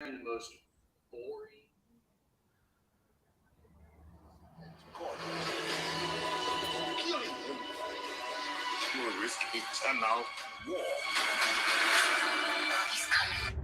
and most boring. Killing him will risk eternal war. He's coming.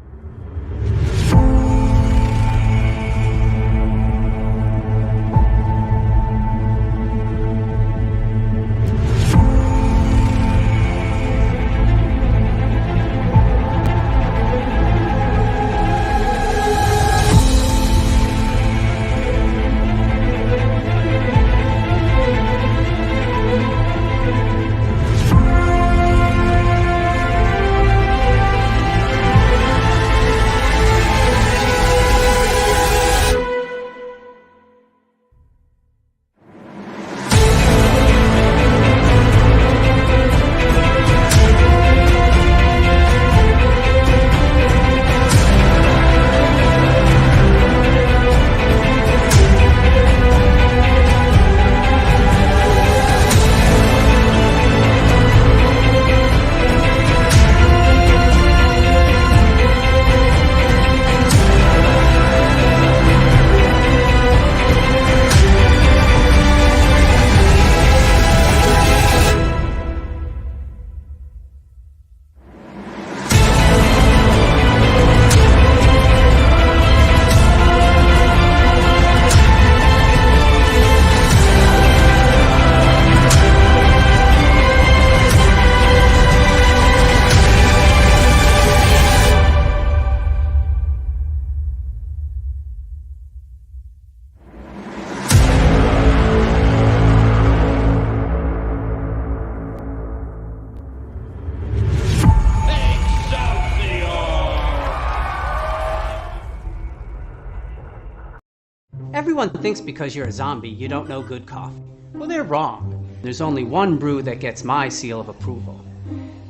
Everyone thinks because you're a zombie, you don't know good coffee. Well, they're wrong. There's only one brew that gets my seal of approval.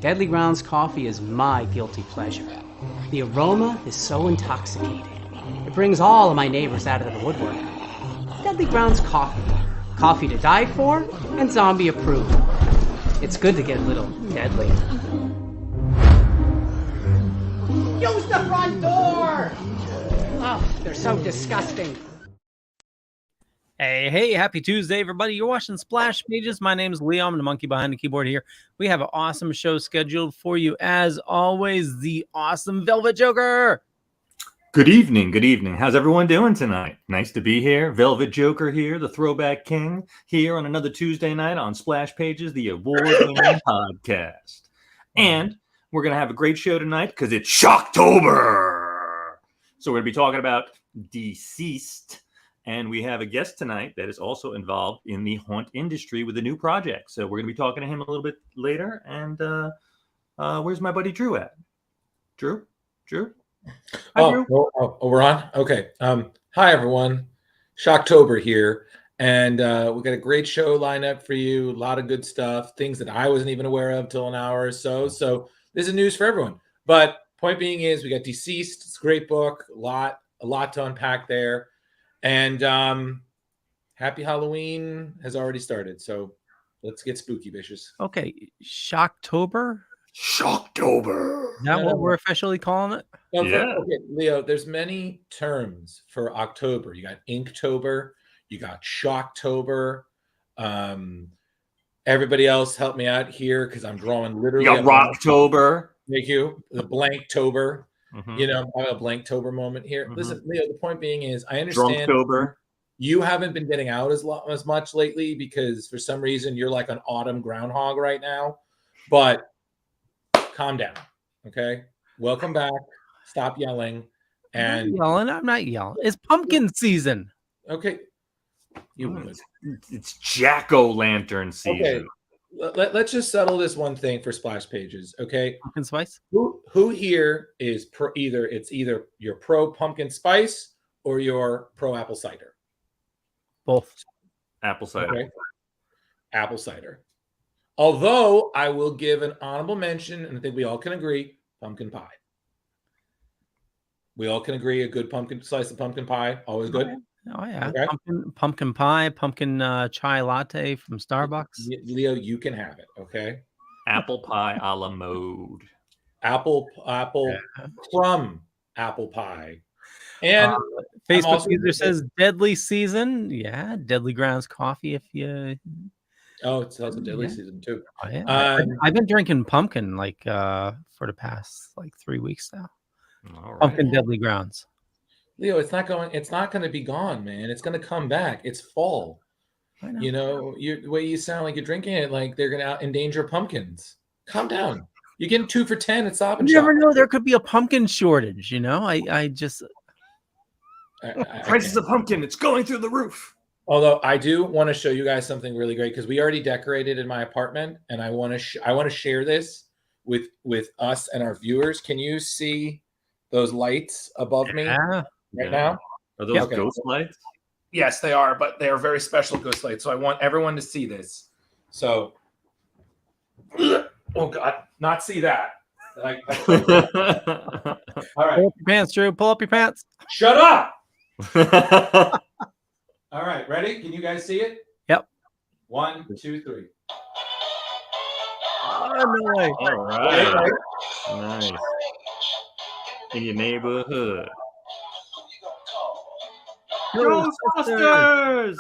Deadly Grounds coffee is my guilty pleasure. The aroma is so intoxicating. It brings all of my neighbors out of the woodwork. Deadly Grounds coffee. Coffee to die for and zombie approved. It's good to get a little deadly. Use the front door! Oh, they're so disgusting. Hey, happy Tuesday, everybody. You're watching Splash Pages. My name is Leo. I'm the monkey behind the keyboard here. We have an awesome show scheduled for you. As always, the awesome Velvet Joker. Good evening. Good evening. How's everyone doing tonight? Nice to be here. Velvet Joker here, the Throwback King, here on another Tuesday night on Splash Pages, the award-winning podcast. And we're going to have a great show tonight because it's Shocktober. So we're going to be talking about DCeased. And we have a guest tonight that is also involved in the haunt industry with a new project. So we're going to be talking to him a little bit later. And where's my buddy Drew at? Drew? Hi, Drew. We're on? Okay. Hi, everyone. Shocktober here. And we got a great show lined up for you. A lot of good stuff. Things that I wasn't even aware of till an hour or so. So this is news for everyone. But point being is we got DCeased. It's a great book. A lot to unpack there. And Happy Halloween has already started, so let's get spooky, bitches. Okay, Shocktober? Shocktober. Is that what we're officially calling it? Yeah. Okay, Leo, there's many terms for October. You got Inktober, you got Shocktober. Everybody else help me out here because I'm drawing literally. You got Rocktober. Thank you. The Blanktober. Mm-hmm. You know, I have a Blanktober moment here. Mm-hmm. Listen, Leo, the point being is I understand Drunktober. You haven't been getting out as much lately because for some reason you're like an autumn groundhog right now. But calm down, okay? Welcome back. Stop yelling. And I'm not yelling. It's pumpkin season. Okay. It's Jack-o'-lantern season. Okay. Let's just settle this one thing for Splash Pages, okay? Pumpkin spice. Who here is either you're pro pumpkin spice or you're pro apple cider? Both. Apple cider. Okay. Apple cider. Although I will give an honorable mention, and I think we all can agree, pumpkin pie. We all can agree a good slice of pumpkin pie, always good. Okay. Oh yeah, okay. Pumpkin pie, pumpkin chai latte from Starbucks. Leo, you can have it, okay? Apple pie a la mode. Apple crumb apple pie And Facebook also- user says Deadly Season. Yeah, Deadly Grounds coffee. If you, oh, it's also Deadly Yeah. Season too. oh, yeah. I've been drinking pumpkin like for the past like 3 weeks now. All right. Pumpkin Deadly Grounds. Leo, it's not going to be gone, man. It's going to come back. It's fall. I know. You know, the way you sound like you're drinking it, like they're going to endanger pumpkins. Calm down. You're getting 2 for $10 at Stop and You Shop. never know. There could be a pumpkin shortage. You know, I just Prices of pumpkin, it's going through the roof. Although I do want to show you guys something really great because we already decorated in my apartment, and I want to share this with us and our viewers. Can you see those lights above me right now? Are those ghost lights? Yes, they are, but they are very special ghost lights. So I want everyone to see this. So, oh God, not see that. All right. Pull up your pants, Drew. Pull up your pants. Shut up. All right, ready? Can you guys see it? Yep. 1, 2, 3. Oh, no way. All right. Nice. In your neighborhood. Ghostbusters!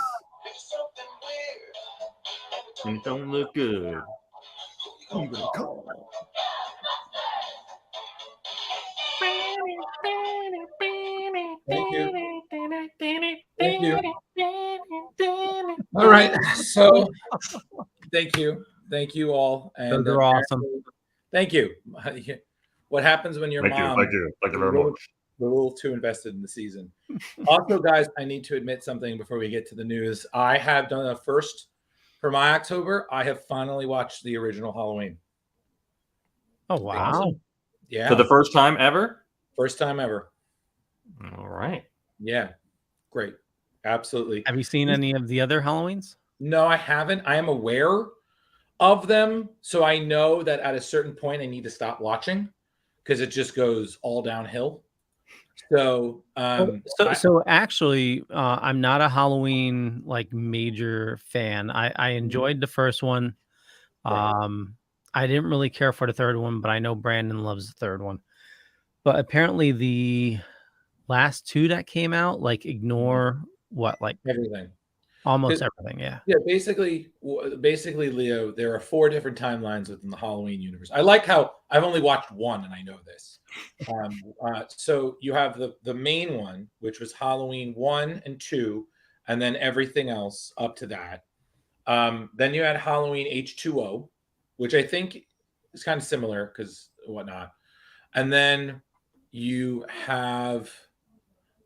And it don't look good. Who you gonna call? Thank you. Thank you. All right. So thank you all. And those are awesome. Thank you. What happens when your mom Thank you very much. We're a little too invested in the season. Also, guys, I need to admit something before we get to the news. I have done a first for my October. I have finally watched the original Halloween. Oh wow. Yeah. For the first time ever? First time ever. All right. Yeah. Great. Absolutely. Have you seen any of the other Halloweens? No, I haven't. I am aware of them. So I know that at a certain point I need to stop watching because it just goes all downhill. So, so actually, I'm not a Halloween like major fan. I enjoyed the first one. Right. I didn't really care for the third one, but I know Brandon loves the third one. But apparently, the last two that came out like ignore what like everything. Almost everything, yeah. Yeah, basically, Leo, there are 4 different timelines within the Halloween universe. I like how I've only watched one, and I know this. So you have the main one, which was Halloween 1 and 2, and then everything else up to that. Then you had Halloween H2O, which I think is kind of similar because whatnot. And then you have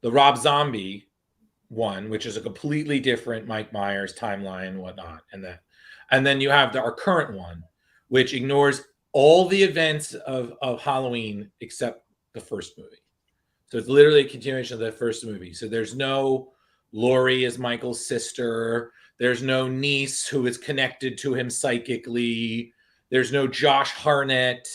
the Rob Zombie one, which is a completely different Mike Myers timeline and whatnot, and then you have our current one, which ignores all the events of Halloween except the first movie. So it's literally a continuation of the first movie. So there's no Laurie as Michael's sister. There's no niece who is connected to him psychically. There's no Josh Hartnett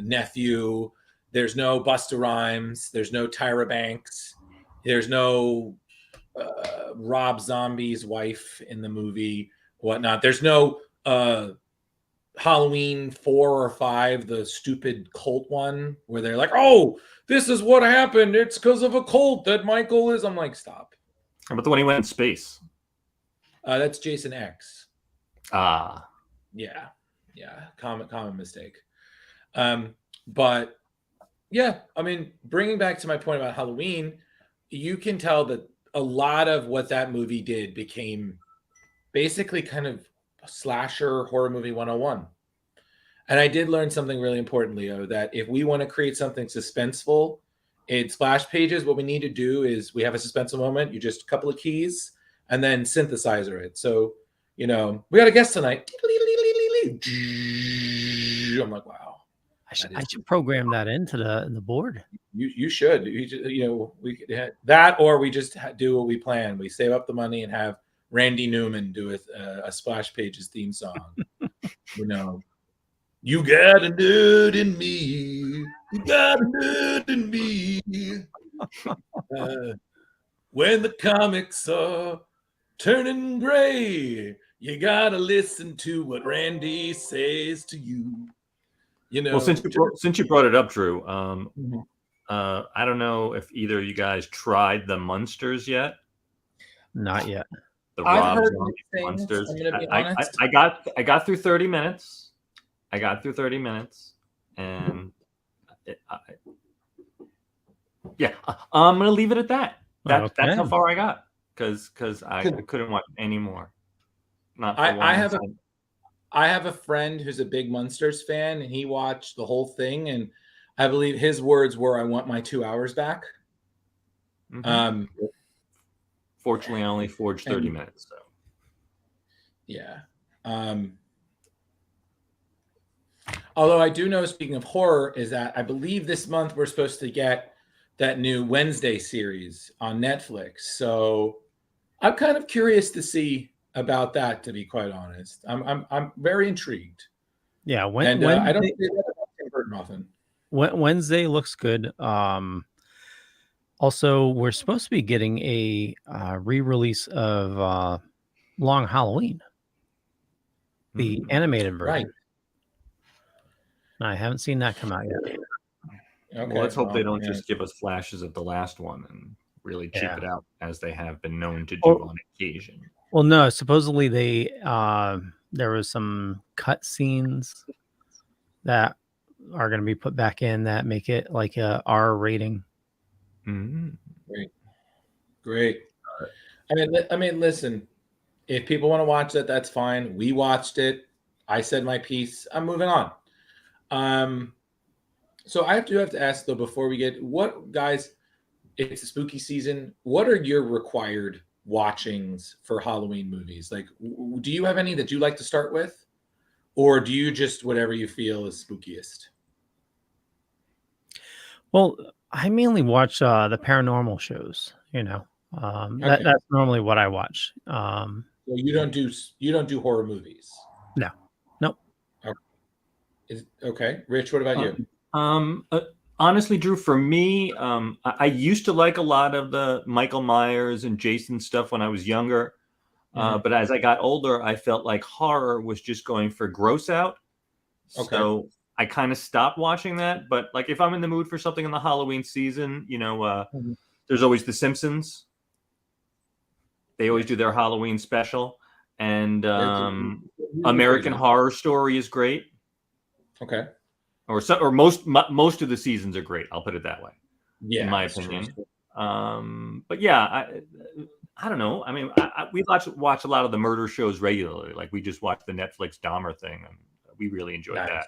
nephew. There's no Busta Rhymes. There's no Tyra Banks. There's no Rob Zombie's wife in the movie, whatnot. There's no Halloween 4 or 5, the stupid cult one, where they're like, oh, this is what happened. It's because of a cult that Michael is. I'm like, stop. How about the one he went in space? That's Jason X. Ah. Yeah. Common mistake. But yeah, I mean, bringing back to my point about Halloween, you can tell that a lot of what that movie did became basically kind of slasher horror movie 101. And I did learn something really important, Leo, that if we want to create something suspenseful in Splash Pages, what we need to do is we have a suspenseful moment, you just a couple of keys, and then synthesizer it. So, we got a guest tonight. I'm like, wow. I should program that into the board. You should. We could have that, or we just do what we plan. We save up the money and have Randy Newman do a Splash Pages theme song. You got a nerd in me. You got a nerd in me. When the comics are turning gray, you gotta listen to what Randy says to you. Well, since you brought it up, Drew, I don't know if either of you guys tried the Munsters yet. Not yet. The I've Rob heard Zombie mixed things. Munsters. I'm gonna be I honest. got through 30 minutes. I got through 30 minutes, and yeah, I'm gonna leave it at that. That's how Okay. far I got because I couldn't watch any more. Not for I have long. I have a friend who's a big Munsters fan, and he watched the whole thing, and I believe his words were, "I want my 2 hours back." Mhm. Fortunately, I only forged 30 minutes. So Yeah. Although I do know, speaking of horror, is that I believe this month we're supposed to get that new Wednesday series on Netflix. So I'm kind of curious to see about that, to be quite honest. I'm very intrigued. Yeah. And I don't see that about Tim Burton often. Wednesday looks good. Also, we're supposed to be getting a re-release of Long Halloween, the animated version. Right. I haven't seen that come out yet. Okay. well, let's hope they don't yeah. just give us flashes of the last one and really cheap Yeah. it out as they have been known to do Or- on occasion. Well, no, supposedly they there was some cut scenes that are going to be put back in that make it like a R rating. Mhm. Great. I mean, listen. If people want to watch it, that's fine. We watched it. I said my piece. I'm moving on. So I do have to ask though, before we get what guys, it's a spooky season. What are your required watchings for Halloween movies? Like, do you have any that you like to start with, or do you just whatever you feel is spookiest? Well, I mainly watch the paranormal shows. Okay. That's normally what I watch. So you don't do horror movies. No, nope. Okay, Rich. What about you? Honestly, Drew, for me, I used to like a lot of the Michael Myers and Jason stuff when I was younger. But as I got older, I felt like horror was just going for gross out. Okay. So I kind of stopped watching that. But like if I'm in the mood for something in the Halloween season, there's always The Simpsons. They always do their Halloween special. And American Horror Story is great. Okay. Or most of the seasons are great. I'll put it that way. Yeah, in my that's true. opinion. But yeah, I don't know. I mean, we watch a lot of the murder shows regularly. Like we just watched the Netflix Dahmer thing, and we really enjoyed that.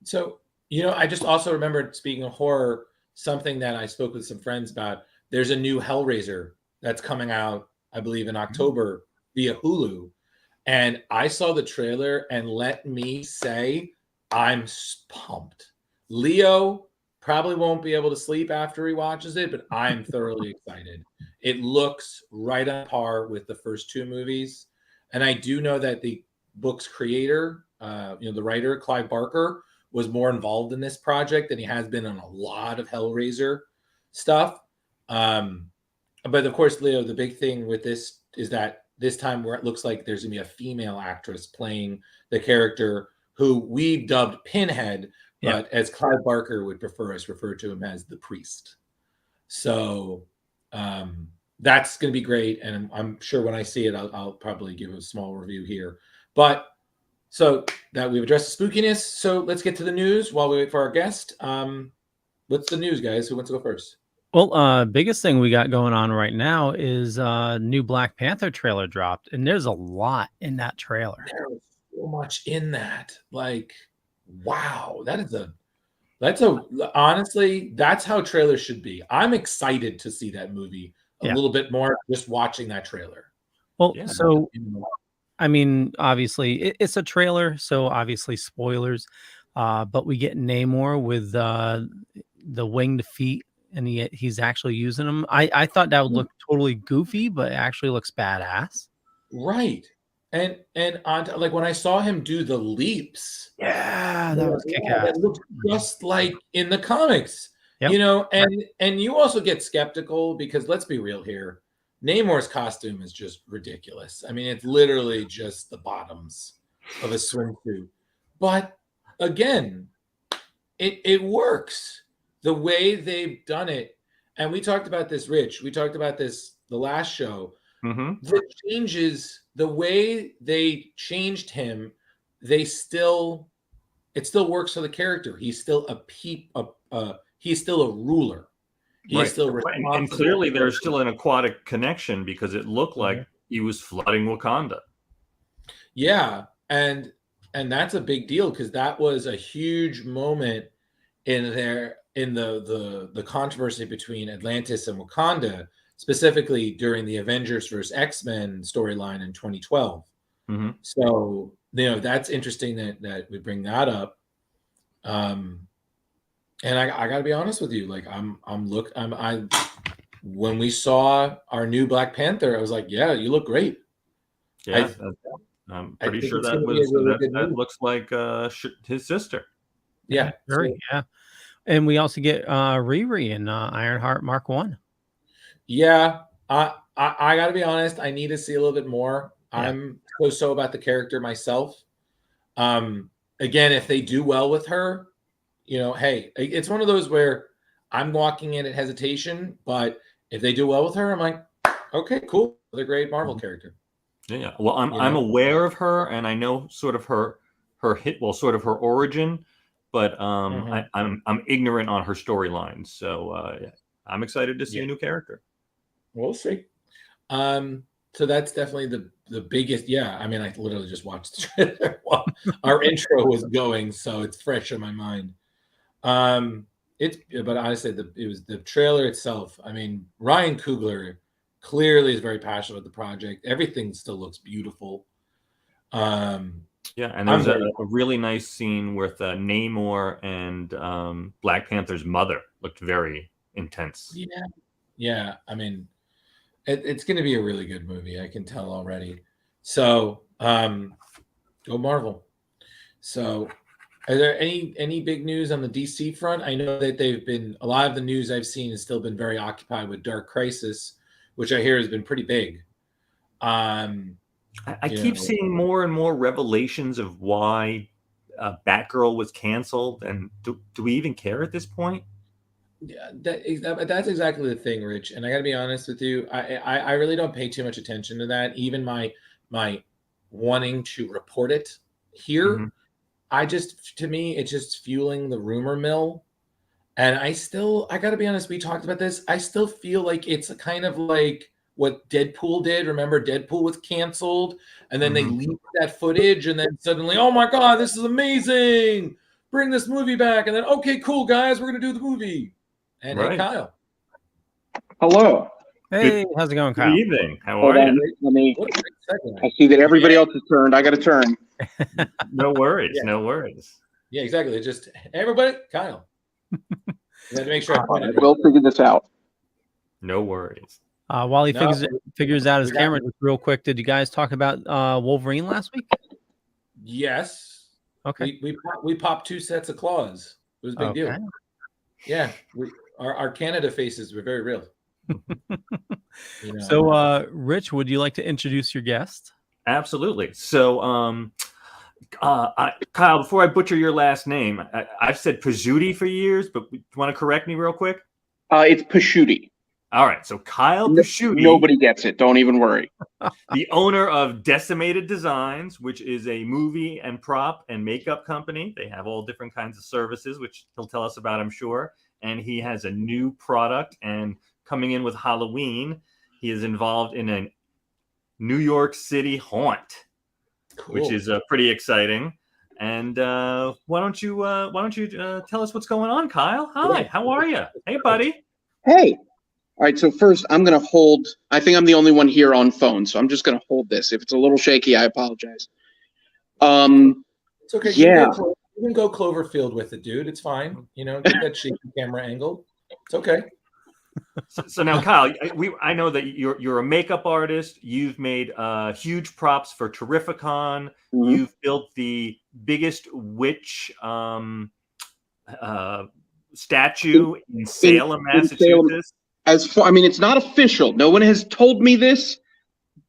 So I just also remembered, speaking of horror, something that I spoke with some friends about. There's a new Hellraiser that's coming out, I believe, in October via Hulu, and I saw the trailer, and let me say, I'm pumped. Leo probably won't be able to sleep after he watches it, but I'm thoroughly excited. It looks right on par with the first two movies. And I do know that the book's creator, the writer, Clive Barker, was more involved in this project than he has been on a lot of Hellraiser stuff. But of course, Leo, the big thing with this is that this time where it looks like there's going to be a female actress playing the character who we dubbed Pinhead, but as Clive Barker would prefer us refer to him as the priest. So that's going to be great. And I'm sure when I see it, I'll probably give a small review here. But so that we've addressed the spookiness. So let's get to the news while we wait for our guest. What's the news, guys? Who wants to go first? Well, biggest thing we got going on right now is new Black Panther trailer dropped, and there's a lot in that trailer. There's so much in that. Like, wow, honestly, that's how trailers should be. I'm excited to see that movie a little bit more just watching that trailer. Well, so I mean, obviously it's a trailer, so obviously spoilers. But we get Namor with the winged feet, and he's actually using them. I thought that would look totally goofy, but it actually looks badass. Right. And on like when I saw him do the leaps, that was kick-ass. That looked just like in the comics. Yep. And you also get skeptical because let's be real here. Namor's costume is just ridiculous. I mean, it's literally just the bottoms of a swimsuit. But again, it works. the way they've done it, and we talked about this, Rich. We talked about this the last show. Mm-hmm. The changes, the way they changed him, it still works for the character. He's still he's still a ruler. He's still responsible. And clearly there's still an aquatic connection because it looked like he was flooding Wakanda. Yeah, and that's a big deal because that was a huge moment in the controversy between Atlantis and Wakanda, specifically during the Avengers vs. X-Men storyline in 2012. Mm-hmm. So, that's interesting that we bring that up. And I got to be honest with you, like when we saw our new Black Panther, I was like, yeah, you look great. Yeah, I'm pretty sure that looks like his sister. Yeah, yeah. And we also get Riri in Ironheart Mark 1. Yeah, I got to be honest, I need to see a little bit more. Yeah. I'm so about the character myself. Again, if they do well with her, hey, it's one of those where I'm walking in at hesitation, but if they do well with her, I'm like, okay, cool. Another great Marvel character. Yeah. Well, I'm aware of her, and I know sort of her sort of her origin, but I'm ignorant on her storyline. So I'm excited to see a new character. We'll see. So that's definitely the biggest. Yeah, I mean, I literally just watched the trailer while our intro was going, so it's fresh in my mind. But honestly, it was the trailer itself. I mean, Ryan Coogler clearly is very passionate about the project. Everything still looks beautiful. Yeah, and there's a really nice scene with Namor and Black Panther's mother. Looked very intense. Yeah. I mean, it's going to be a really good movie. I can tell already. So, go Marvel. So, are there any big news on the DC front? I know that a lot of the news I've seen has still been very occupied with Dark Crisis, which I hear has been pretty big. I keep seeing more and more revelations of why Batgirl was canceled, and do we even care at this point? Yeah, that's exactly the thing, Rich. And I got to be honest with you, I really don't pay too much attention to that. Even my wanting to report it here. Mm-hmm. To me, it's just fueling the rumor mill. And I got to be honest, we talked about this. I still feel like it's kind of like what Deadpool did. Remember, Deadpool was canceled, and then they leaked that footage, and then suddenly, oh my God, this is amazing. Bring this movie back. And then, okay, cool, guys, we're going to do the movie. And Hey, Kyle. Hello. Hey, how's it going, Kyle? Good evening. How are you? I see that everybody else has turned. I got to turn. No worries. Yeah. No worries. Yeah, exactly. It's just everybody, Kyle. I had to make sure we'll figure this out. No worries. While he figures out his camera, just real quick, did you guys talk about Wolverine last week? Yes. Okay. We popped 2 sets of claws. It was a big deal. Yeah. Our Canada faces were very real. So, Rich, would you like to introduce your guest? Absolutely. So, Kyle, before I butcher your last name, I've said Pascuitti for years, but you want to correct me real quick? It's Pascuitti. All right. So Kyle Pascuitti. Nobody gets it. Don't even worry. The owner of Decimated Designs, which is a movie and prop and makeup company. They have all different kinds of services, which he'll tell us about, I'm sure. And he has a new product, and coming in with Halloween, he is involved in a New York City haunt. Cool. Which is pretty exciting. And why don't you tell us what's going on, Kyle? Hi, how are you? Hey, buddy. Hey. All right. So first, I'm going to hold. I think I'm the only one here on phone, so I'm just going to hold this. If it's a little shaky, I apologize. It's okay. Yeah. You can go Cloverfield with it, dude. It's fine. Get that shaky camera angle. It's okay. So now, Kyle, I know that you're a makeup artist. You've made huge props for Terrificon. Mm-hmm. You've built the biggest witch statue in Salem, Massachusetts. It's not official. No one has told me this,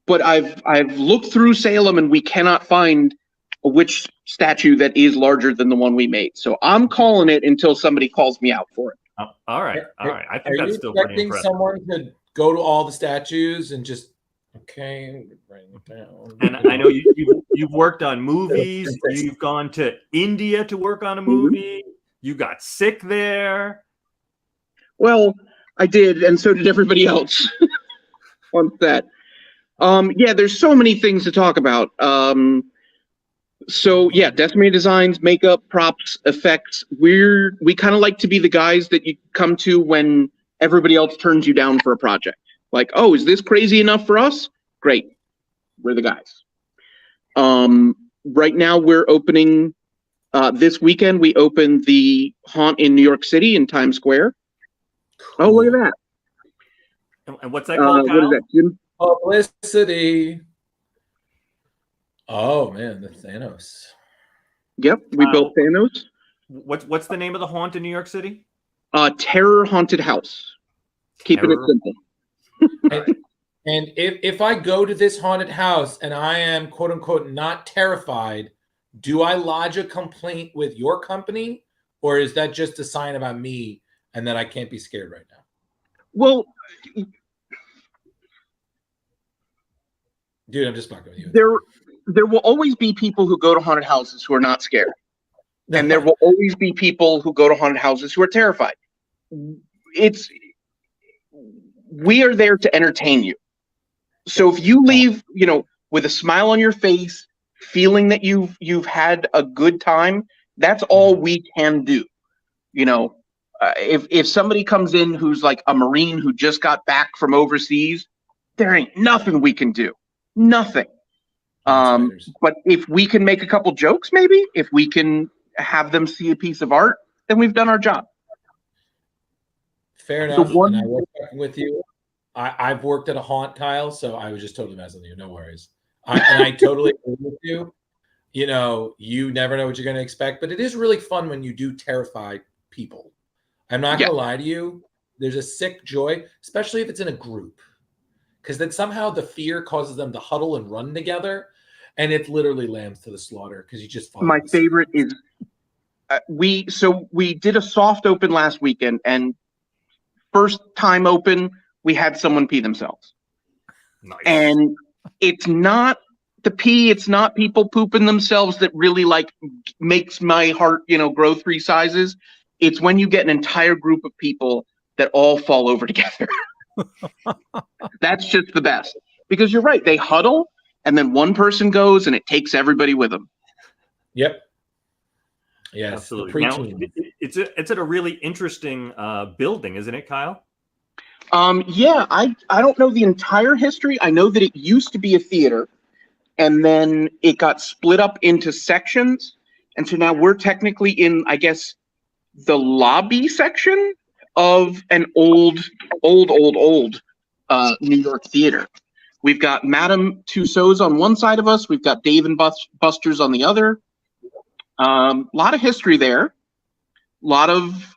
but I've looked through Salem, and we cannot find a witch statue that is larger than the one we made. So I'm calling it until somebody calls me out for it. All right. I think Are that's you still pretty expecting impressive. someone to go to all the statues and just bring it down? And I know you've worked on movies. You've gone to India to work on a movie. You got sick there. Well, I did, and so did everybody else on set. Yeah, there's so many things to talk about. So yeah, Decimated designs, makeup, props, effects. We kind of like to be the guys that you come to when everybody else turns you down for a project. Like, oh, is this crazy enough for us? Great, we're the guys. Right now we're opening. This weekend we opened the haunt in New York City in Times Square. Cool. Oh, look at that! And what's that called, Kyle? What is that? Jim? Publicity. Oh man, the Thanos. Yep, we built Thanos. What's the name of the haunt in New York City? Terror Haunted House. Keeping it simple. And if I go to this haunted house and I am quote unquote not terrified, do I lodge a complaint with your company, or is that just a sign about me and that I can't be scared right now? Well, dude, I'm just fucking with you. There will always be people who go to haunted houses who are not scared. And there will always be people who go to haunted houses who are terrified. We are there to entertain you. So if you leave, with a smile on your face, feeling that you've had a good time, that's all we can do. If somebody comes in who's like a Marine who just got back from overseas, there ain't nothing we can do. Nothing. But if we can make a couple jokes, maybe if we can have them see a piece of art, then we've done our job. Fair enough. And I was working with you. I've worked at a haunt, Kyle, so I was just totally messing with you. No worries. I totally agree with you. You never know what you're going to expect, but it is really fun when you do terrify people. I'm not going to lie to you. There's a sick joy, especially if it's in a group, because then somehow the fear causes them to huddle and run together, and it's literally lambs to the slaughter because you just follow. My favorite is we did a soft open last weekend, and first time open, we had someone pee themselves. Nice. And it's not the pee, it's not people pooping themselves that really makes my heart, grow 3 sizes. It's when you get an entire group of people that all fall over together. That's just the best. Because you're right, they huddle and then one person goes and it takes everybody with them. Yep. Yes, absolutely. Now, it's at a really interesting building, isn't it, Kyle? Yeah, I don't know the entire history. I know that it used to be a theater, and then it got split up into sections, and so now we're technically in, I guess, the lobby section of an old New York theater. We've got Madame Tussauds on one side of us. We've got Dave and Buster's on the other. A lot of history there. A lot of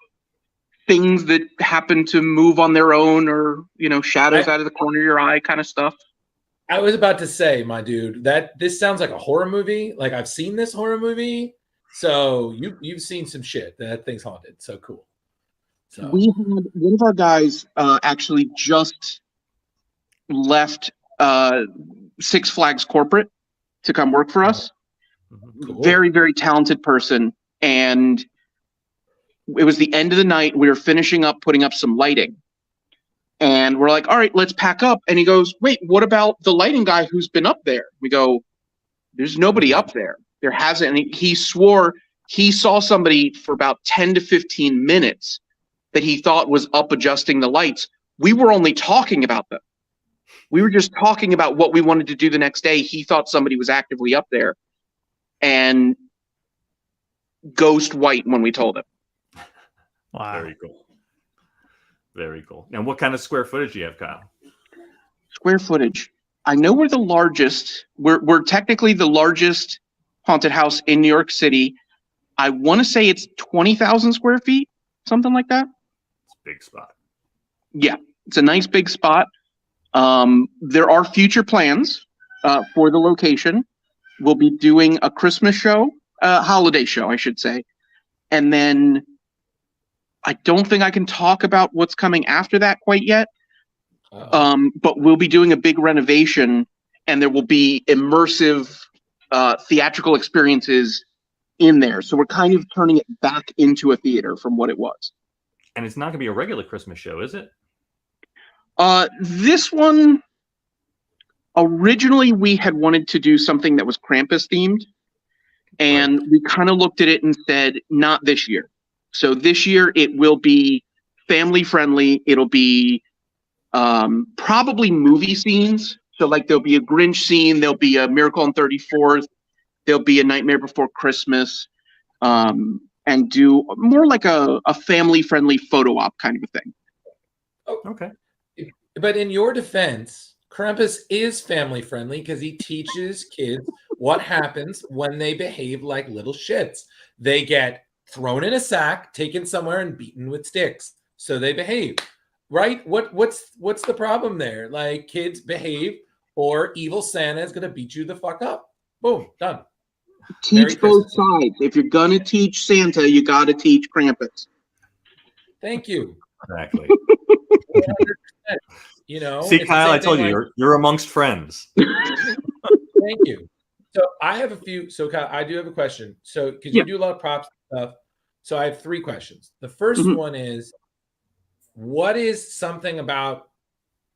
things that happen to move on their own, or shadows out of the corner of your eye kind of stuff. I was about to say, my dude, that this sounds like a horror movie. Like, I've seen this horror movie, so you've seen some shit. That thing's haunted. So cool. So we had one of our guys actually just left Six Flags corporate to come work for us. Cool. Very, very talented person, and it was the end of the night. We were finishing up putting up some lighting, and we're like, all right, let's pack up. And he goes, wait, what about the lighting guy who's been up there? We go, there's nobody up there. There hasn't. And he swore he saw somebody for about 10 to 15 minutes that he thought was up adjusting the lights. We were only talking about them. We were just talking about what we wanted to do the next day. He thought somebody was actively up there, and ghost white when we told him. Wow. Very cool. Very cool. And what kind of square footage do you have, Kyle? Square footage. I know we're the largest. We're technically the largest haunted house in New York City. I want to say it's 20,000 square feet, something like that. It's a big spot. Yeah, it's a nice big spot. There are future plans for the location. We'll be doing a Christmas show, holiday show, I should say. And then I don't think I can talk about what's coming after that quite yet. But we'll be doing a big renovation, and there will be immersive theatrical experiences in there. So we're kind of turning it back into a theater from what it was. And it's not going to be a regular Christmas show, is it? This one, originally we had wanted to do something that was Krampus themed, and we kind of looked at it and said, not this year. So this year it will be family friendly. It'll be probably movie scenes. So like there'll be a Grinch scene, there'll be a Miracle on 34th, there'll be a Nightmare Before Christmas, and do more like a family friendly photo op kind of a thing. Oh, okay. But in your defense, Krampus is family friendly because he teaches kids what happens when they behave like little shits. They get thrown in a sack, taken somewhere, and beaten with sticks. So they behave. Right? What's the problem there? Like, kids behave, or evil Santa is gonna beat you the fuck up. Boom, done. Teach both sides. If you're gonna teach Santa, you gotta teach Krampus. Thank you. Exactly. 100%. You know. See, Kyle, I told you, you're amongst friends. Thank you. So I have a few. So Kyle, I do have a question. So because you do a lot of props stuff, so I have 3 questions. The first one is, what is something about,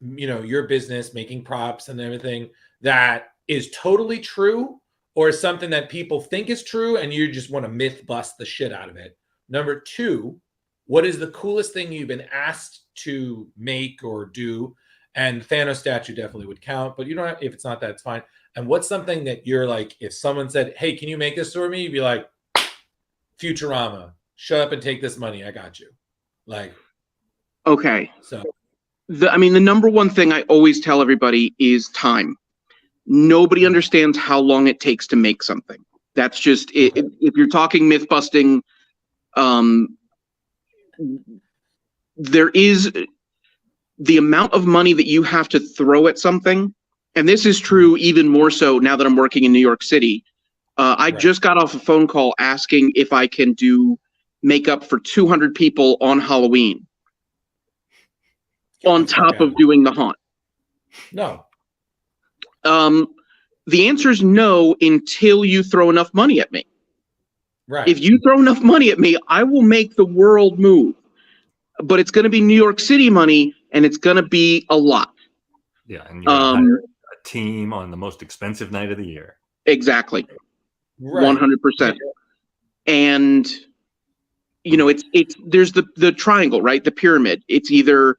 your business, making props and everything, that is totally true, or is something that people think is true and you just want to myth bust the shit out of it? Number 2, what is the coolest thing you've been asked to make or do? And Thanos statue definitely would count, but you don't have, if it's not that, it's fine. And what's something that you're like, if someone said, hey, can you make this for me? You'd be like, Futurama, shut up and take this money. I got you. Like, okay. So the number one thing I always tell everybody is time. Nobody understands how long it takes to make something. That's just it. If you're talking myth busting, there is the amount of money that you have to throw at something. And this is true even more so now that I'm working in New York City. I just got off a phone call asking if I can do makeup for 200 people on Halloween on top of doing the haunt. No. The answer is no until you throw enough money at me. Right. If you throw enough money at me, I will make the world move. But it's going to be New York City money, and it's going to be a lot. Yeah, and you're going to hire a team on the most expensive night of the year. Exactly. Right. 100%. And it's there's the triangle, right? The pyramid. It's either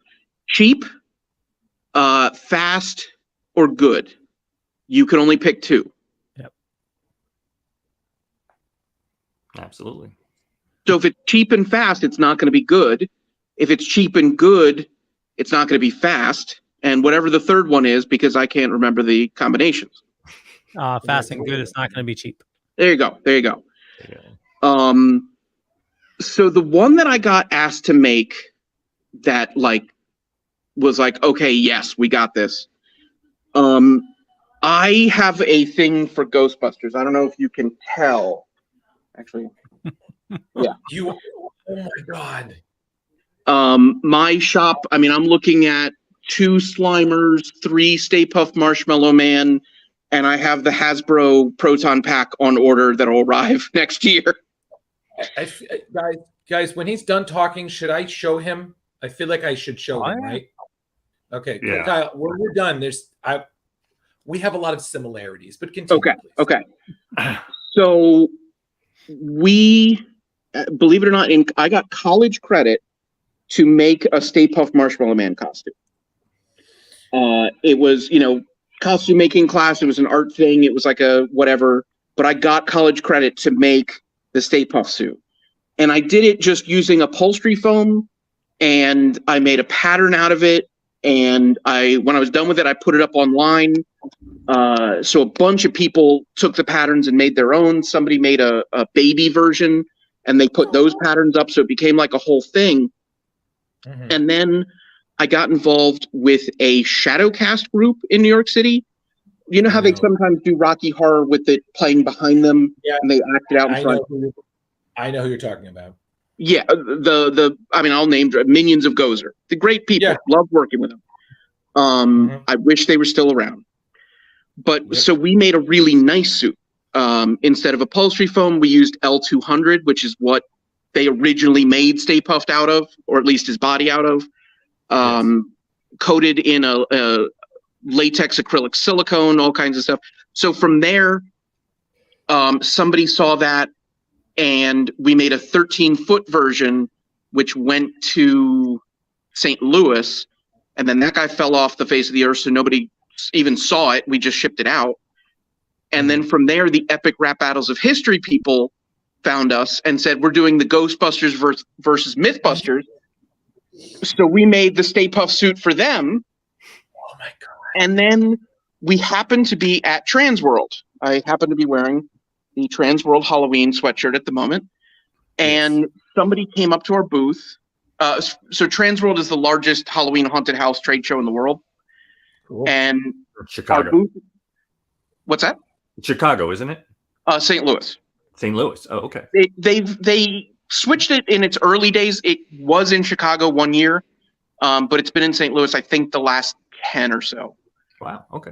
cheap, fast, or good. You can only pick 2. Yep. Absolutely. So if it's cheap and fast, it's not going to be good. If it's cheap and good, it's not going to be fast. And whatever the third one is, because I can't remember the combinations. Fast and good, it's not going to be cheap. There you go. So the one that I got asked to make that was like, okay, yes, we got this. I have a thing for Ghostbusters. I don't know if you can tell. Actually, yeah. Oh my God. My shop, I'm looking at 2 Slimers, 3 Stay Puft Marshmallow Man, and I have the Hasbro Proton Pack on order that'll arrive next year. Guys, when he's done talking, should I show him? I feel like I should show him, right? Okay. Yeah. Kyle, when we're done, we have a lot of similarities, but continue. Okay. So we, believe it or not, I got college credit to make a Stay Puft Marshmallow Man costume. It was, costume making class. It was an art thing. It was like a whatever, but I got college credit to make the Stay Puft suit. And I did it just using upholstery foam, and I made a pattern out of it. And when I was done with it, I put it up online. So a bunch of people took the patterns and made their own. Somebody made a baby version, and they put those patterns up. So it became like a whole thing. Mm-hmm. And then I got involved with a shadow cast group in New York City. You know how they sometimes do Rocky Horror with it playing behind them, and they act it out in front? I know who you're talking about. Yeah, I mean, I'll name Minions of Gozer. The great people. Yeah. Love working with them. I wish they were still around. But so we made a really nice suit. Instead of upholstery foam, we used L200, which is what they originally made Stay Puffed out of, or at least his body out of. Coated in a latex acrylic silicone, all kinds of stuff. So from there, somebody saw that, and we made a 13-foot version, which went to St. Louis, and then that guy fell off the face of the earth, so nobody even saw it. We just shipped it out. And then from there, the Epic Rap Battles of History people found us and said, we're doing the Ghostbusters versus Mythbusters. So we made the Stay Puft suit for them. Oh my God. And then we happened to be at Transworld. I happen to be wearing the Transworld Halloween sweatshirt at the moment. And somebody came up to our booth. So Transworld is the largest Halloween haunted house trade show in the world. Cool. And Chicago. our booth, what's that? Chicago, isn't it? St. Louis. St. Louis. Oh, okay. They switched it in its early days. It was in Chicago one year, but it's been in St. Louis, I think, the last 10 or so. Wow. Okay.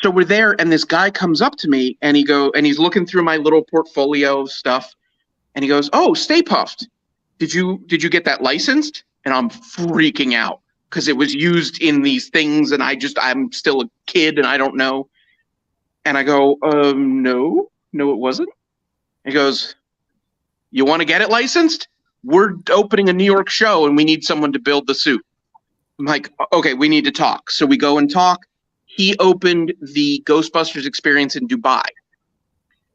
So we're there, and this guy comes up to me, and he's looking through my little portfolio of stuff, and he goes, "Oh, Stay Puffed. Did you get that licensed?" And I'm freaking out because it was used in these things, and I'm still a kid, and I don't know. And I go, no, it wasn't. He goes, "You want to get it licensed? We're opening a New York show, and we need someone to build the suit." I'm like, "Okay, we need to talk." So we go and talk. He opened the Ghostbusters experience in Dubai.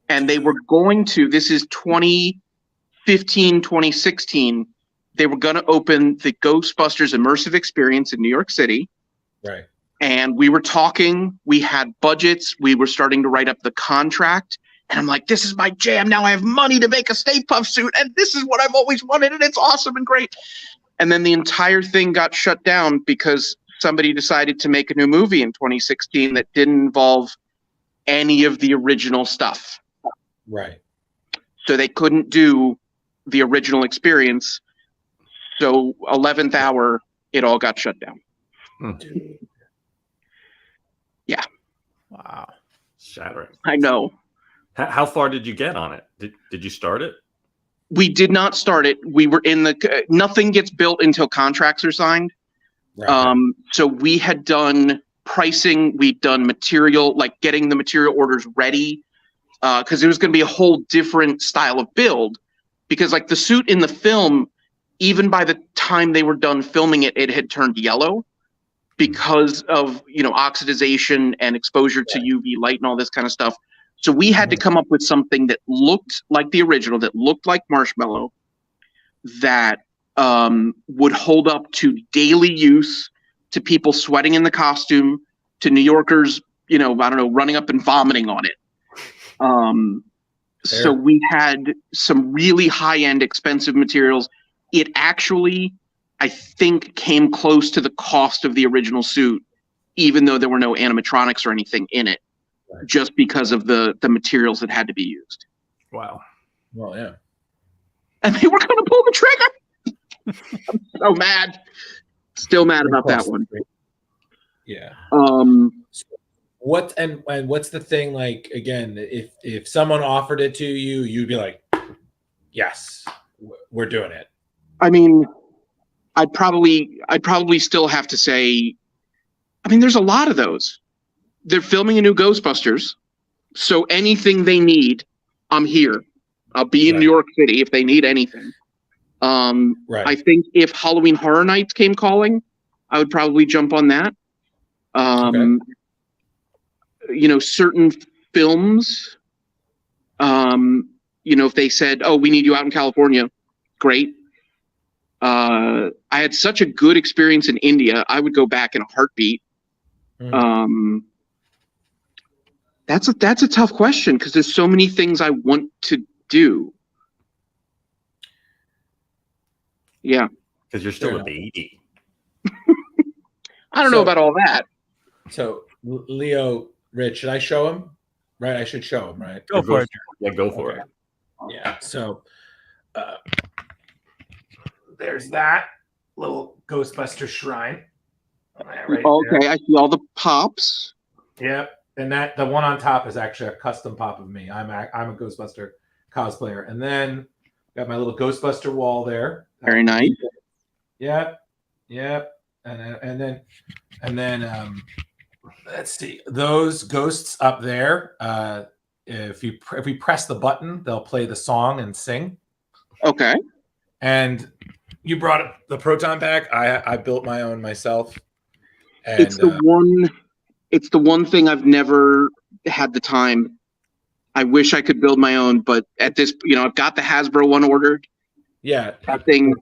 And they were going to, this is 2015, 2016, they were going to open the Ghostbusters immersive experience in New York City. Right. And we were talking, we had budgets, we were starting to write up the contract. And I'm like, this is my jam. Now I have money to make a Stay Puft suit. And this is what I've always wanted. And it's awesome and great. And then the entire thing got shut down because somebody decided to make a new movie in 2016 that didn't involve any of the original stuff. Right. So they couldn't do the original experience. So 11th hour, it all got shut down. Dude. Yeah. Wow. Shattering. I know. How far did you get on it? Did you start it? We did not start it. We were in nothing gets built until contracts are signed. Right. So we had done pricing, we'd done material, like getting the material orders ready, because it was going to be a whole different style of build. Because like the suit in the film, even by the time they were done filming it, it had turned yellow because of, oxidization and exposure to UV light and all this kind of stuff. So we had to come up with something that looked like the original, that looked like Marshmallow, that would hold up to daily use, to people sweating in the costume, to New Yorkers, running up and vomiting on it. So we had some really high-end, expensive materials. It actually, I think, came close to the cost of the original suit, even though there were no animatronics or anything in it, just because of the materials that had to be used. Wow. Well, yeah. And they were going to pull the trigger. I'm so mad. Still mad about that one. Yeah. What's the thing, like, again, if someone offered it to you, you'd be like, yes, we're doing it. I mean, I'd probably still have to say, there's a lot of those. They're filming a new Ghostbusters, so anything they need, I'm here. I'll be in New York City if they need anything. I think if Halloween Horror Nights came calling, I would probably jump on that. Certain films, if they said, "Oh, we need you out in California," great. I had such a good experience in India. I would go back in a heartbeat. That's a tough question because there's so many things I want to do. Yeah. Because you're still a baby. I don't know about all that. So, Leo, Rich, should I show him? Right, I should show him, right? Go for it. Yeah, go for it. Yeah. So, uh, there's that little Ghostbuster shrine. Right Okay, there. I see all the pops. Yep. And that the one on top is actually a custom pop of me. I'm a Ghostbuster cosplayer. And then got my little Ghostbuster wall there. Very nice. Yep. And then let's see, those ghosts up there. If we press the button, they'll play the song and sing. Okay. And you brought up the proton pack. I built my own myself. And, It's the one thing I've never had the time. I wish I could build my own, but at this, I've got the Hasbro one ordered. Yeah, that thing.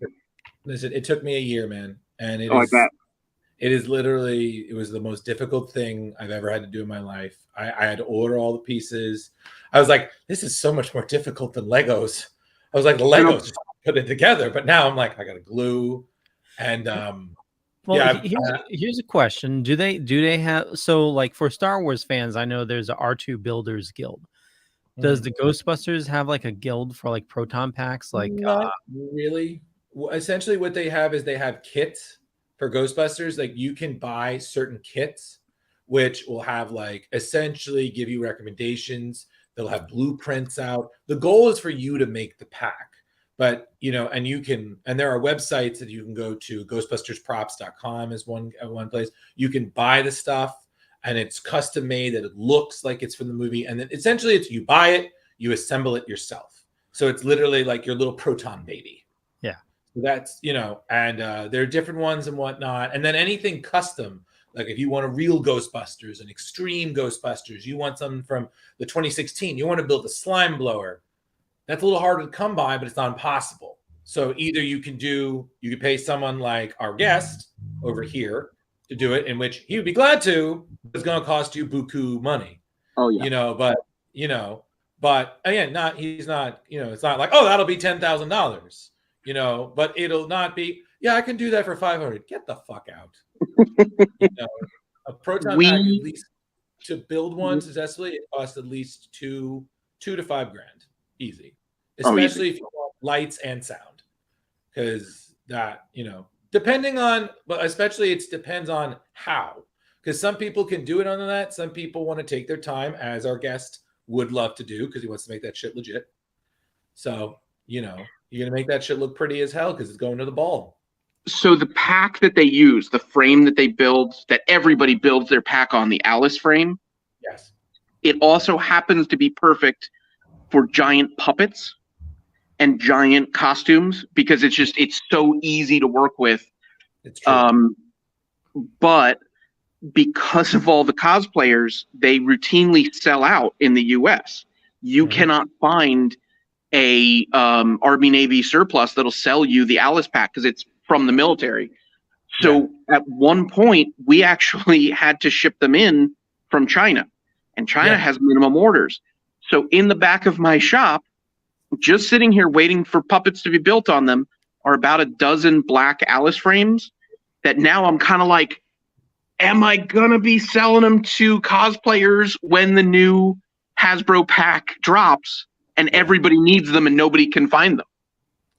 Listen, it took me a year, man, and I bet. It is literally, it was the most difficult thing I've ever had to do in my life. I had to order all the pieces. I was like, this is so much more difficult than Legos. I was like, the Legos just put it together, but now I'm like, I got to glue, and well, here's a question: Do they have, so like for Star Wars fans? I know there's a R2 Builders Guild. Does the Ghostbusters have like a guild for like proton packs? Like, not really. Well, essentially, what they have is they have kits for Ghostbusters. Like, you can buy certain kits, which will have like essentially give you recommendations. They'll have blueprints out. The goal is for you to make the pack. But, and you can, and there are websites that you can go to. Ghostbustersprops.com is one place. You can buy the stuff, and it's custom made that it looks like it's from the movie. And then essentially it's you buy it, you assemble it yourself. So it's literally like your little proton baby. Yeah. So that's, and there are different ones and whatnot. And then anything custom, like if you want a real Ghostbusters, an extreme Ghostbusters, you want something from the 2016, you want to build a slime blower. That's a little harder to come by, but it's not impossible. So either you can pay someone like our guest over here to do it, in which he would be glad to, but it's going to cost you buku money. Oh yeah. But again, he's not, it's not like, oh, that'll be $10,000, but it'll not be, yeah, I can do that for 500. Get the fuck out. A proton pack, at least to build one successfully, it costs at least $2,000 to $5,000. Easy. Especially if you want lights and sound, because that, depending on, but especially it depends on how, because some people can do it on that. Some people want to take their time, as our guest would love to do, because he wants to make that shit legit. So, you're going to make that shit look pretty as hell because it's going to the ball. So the pack that they use, the frame that they build, that everybody builds their pack on, the Alice frame. Yes. It also happens to be perfect for giant puppets and giant costumes, because it's so easy to work with. It's true. But because of all the cosplayers, they routinely sell out in the US. You cannot find a Army Navy surplus that'll sell you the Alice pack because it's from the military. So at one point, we actually had to ship them in from China, and China has minimum orders. So in the back of my shop, just sitting here waiting for puppets to be built on them, are about a dozen black Alice frames that now I'm kind of like, am I going to be selling them to cosplayers when the new Hasbro pack drops and everybody needs them and nobody can find them?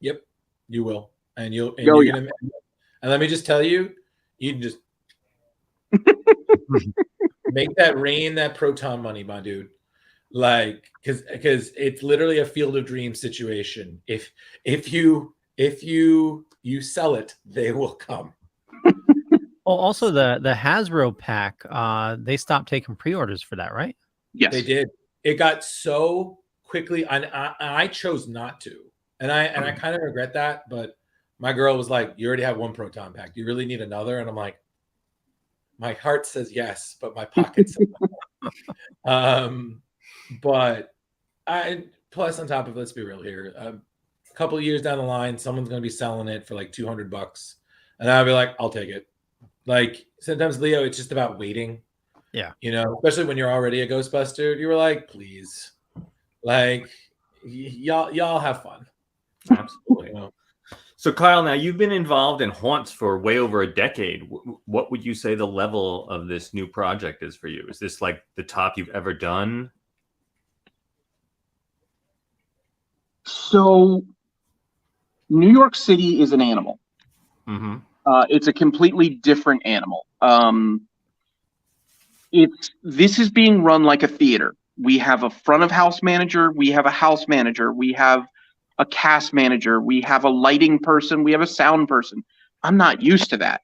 Yep, you will. And you're Oh, yeah. gonna, and let me just tell you, you can just make that rain, that proton money, my dude. Like, because it's literally a Field of Dreams situation. If you sell it, they will come. Oh, also the Hasbro pack, they stopped taking pre-orders for that, right? Yes, they did. It got so quickly, and I chose not to, and I kind of regret that. But my girl was like, "You already have one proton pack. Do you really need another?" And I'm like, "My heart says yes, but my pocket says no." But plus on top of, let's be real here, a couple of years down the line, someone's going to be selling it for like $200, and I'll be like, I'll take it. Like, sometimes, Leo, it's just about waiting. Yeah. Especially when you're already a Ghostbuster, you were like, please, like, y'all have fun. Absolutely. So, Kyle, now you've been involved in haunts for way over a decade. What would you say the level of this new project is for you? Is this like the top you've ever done? So New York City is an animal. Mm-hmm. It's a completely different animal. This is being run like a theater. We have a front of house manager, we have a house manager, we have a cast manager, we have a lighting person, we have a sound person. I'm not used to that.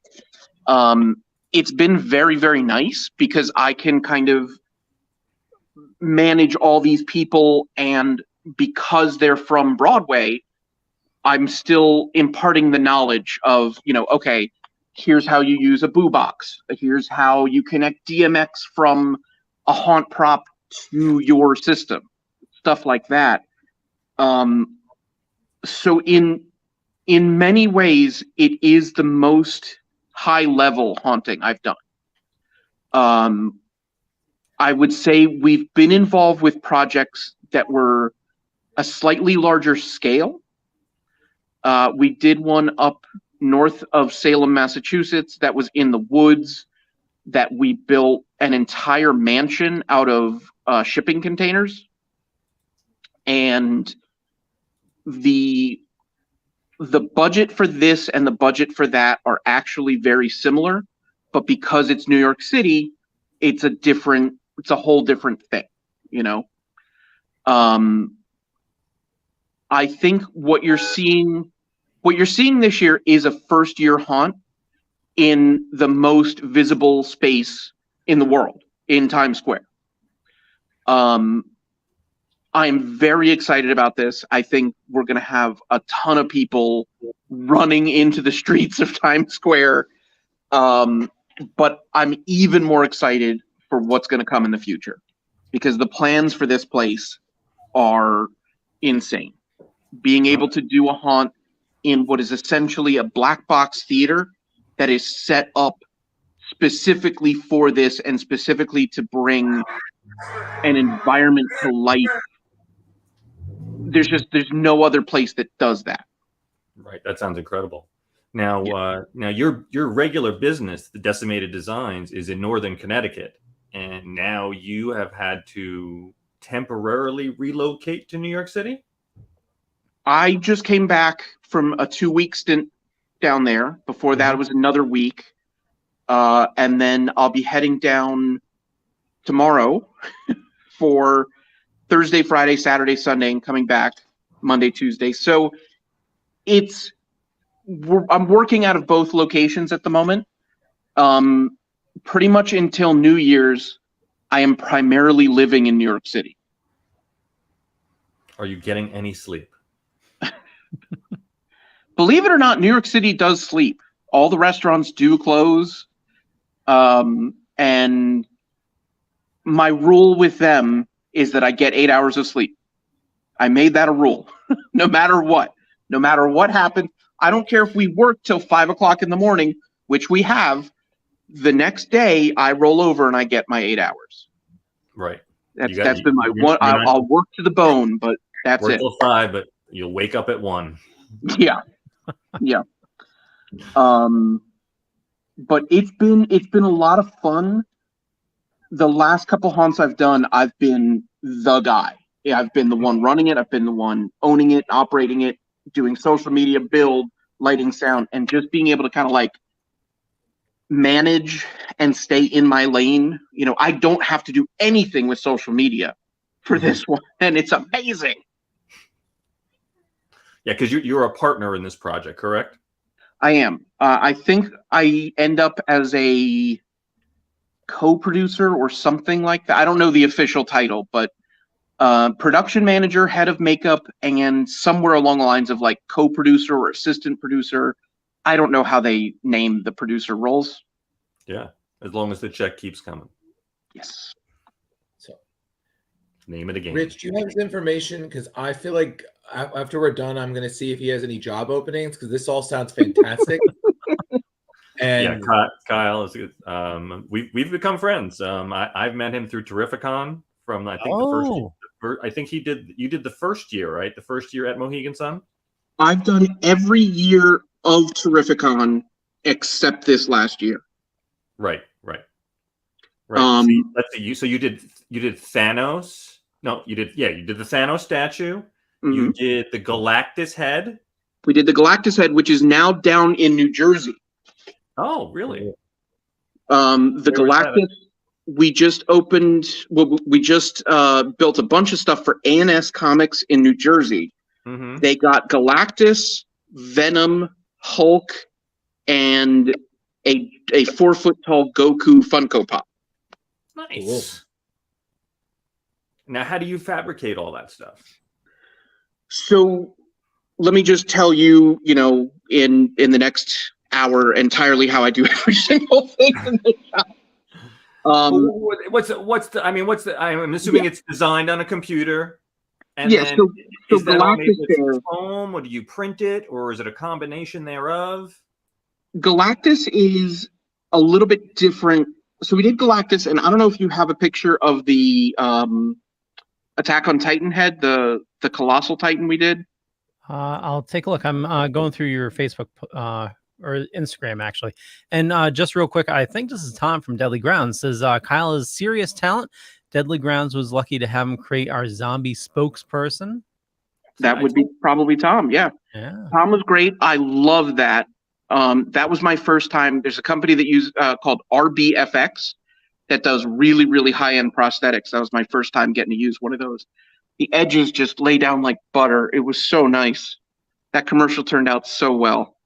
It's been very, very nice because I can kind of manage all these people, and because they're from Broadway, I'm still imparting the knowledge of, okay, here's how you use a boo box. Here's how you connect DMX from a haunt prop to your system. Stuff like that. So in many ways, it is the most high level haunting I've done. I would say we've been involved with projects that were a slightly larger scale. We did one up north of Salem, Massachusetts, that was in the woods, that we built an entire mansion out of shipping containers. And the budget for this and the budget for that are actually very similar, but because it's New York City, it's a whole different thing, I think what you're seeing this year is a first year haunt in the most visible space in the world, in Times Square. I'm very excited about this. I think we're going to have a ton of people running into the streets of Times Square. But I'm even more excited for what's going to come in the future, because the plans for this place are insane. Being able to do a haunt in what is essentially a black box theater that is set up specifically for this and specifically to bring an environment to life. There's no other place that does that. Right. That sounds incredible. Now, now your regular business, the Decimated Designs, is in Northern Connecticut, and now you have had to temporarily relocate to New York City? I just came back from a 2-week stint down there. Before that, it was another week. And then I'll be heading down tomorrow for Thursday, Friday, Saturday, Sunday, and coming back Monday, Tuesday. So I'm working out of both locations at the moment. Pretty much until New Year's, I am primarily living in New York City. Are you getting any sleep? Believe it or not, New York City does sleep. All the restaurants do close. And my rule with them is that I get 8 hours of sleep. I made that a rule. No matter what happened. I don't care if we work till 5 o'clock in the morning, which we have. The next day, I roll over and I get my 8 hours. Right. That's been my one. I'll work to the bone, but that's work it. Till 5, but you'll wake up at 1. Yeah. But it's been a lot of fun. The last couple haunts I've done, I've been the guy. Yeah, I've been the one running it. I've been the one owning it, operating it, doing social media, build, lighting, sound, and just being able to kind of like manage and stay in my lane. I don't have to do anything with social media for this one, and it's amazing. Yeah, because you're a partner in this project, correct? I am. I think I end up as a co-producer or something like that. I don't know the official title, but production manager, head of makeup, and somewhere along the lines of like co-producer or assistant producer. I don't know how they name the producer roles. Yeah, as long as the check keeps coming. Yes. So, name it again. Rich, do you have this information? Because I feel like after we're done, I'm going to see if he has any job openings, because this all sounds fantastic. And yeah, Kyle is good. We've become friends. I've met him through Terrificon from I think the first. I think you did the first year, right? The first year at Mohegan Sun. I've done every year of Terrificon except this last year. Right. Let's see. So you did Thanos. No, you did the Thanos statue. Mm-hmm. You did the Galactus head. We did the Galactus head, which is now down in New Jersey. Oh, really? The Galactus, we just opened. Well, we just built a bunch of stuff for A&S Comics in New Jersey. Mm-hmm. They got Galactus, Venom, Hulk, and a 4-foot-tall Goku Funko Pop. Nice. Cool. Now, how do you fabricate all that stuff? So let me just tell you, in the next hour entirely how I do every single thing in the shop. I'm assuming it's designed on a computer. And then so is that all made Galactus with foam, or do you print it, or is it a combination thereof? Galactus is a little bit different. So we did Galactus, and I don't know if you have a picture of the Attack on Titan head, the Colossal Titan we did. I'll take a look. I'm going through your Facebook or Instagram, actually. And just real quick, I think this is Tom from Deadly Grounds. Says, Kyle is serious talent. Deadly Grounds was lucky to have him create our zombie spokesperson. That would be probably Tom, yeah. Tom was great. I love that. That was my first time. There's a company that called RBFX that does really, really high-end prosthetics. That was my first time getting to use one of those. The edges just lay down like butter. It was so nice. That commercial turned out so well.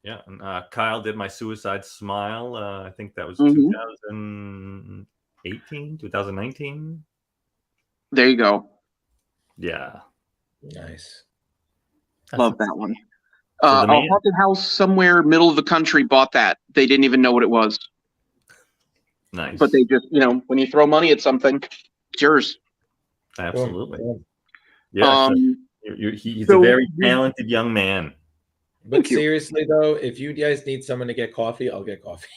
Yeah, and Kyle did my Suicide Smile. I think that was 2018, 2019. There you go. Yeah. Nice. Love that one. So A haunted house somewhere middle of the country bought that. They didn't even know what it was. Nice. But they just, when you throw money at something, it's yours. Absolutely. Cool. Yeah. He's a very talented young man. But seriously, though, if you guys need someone to get coffee, I'll get coffee.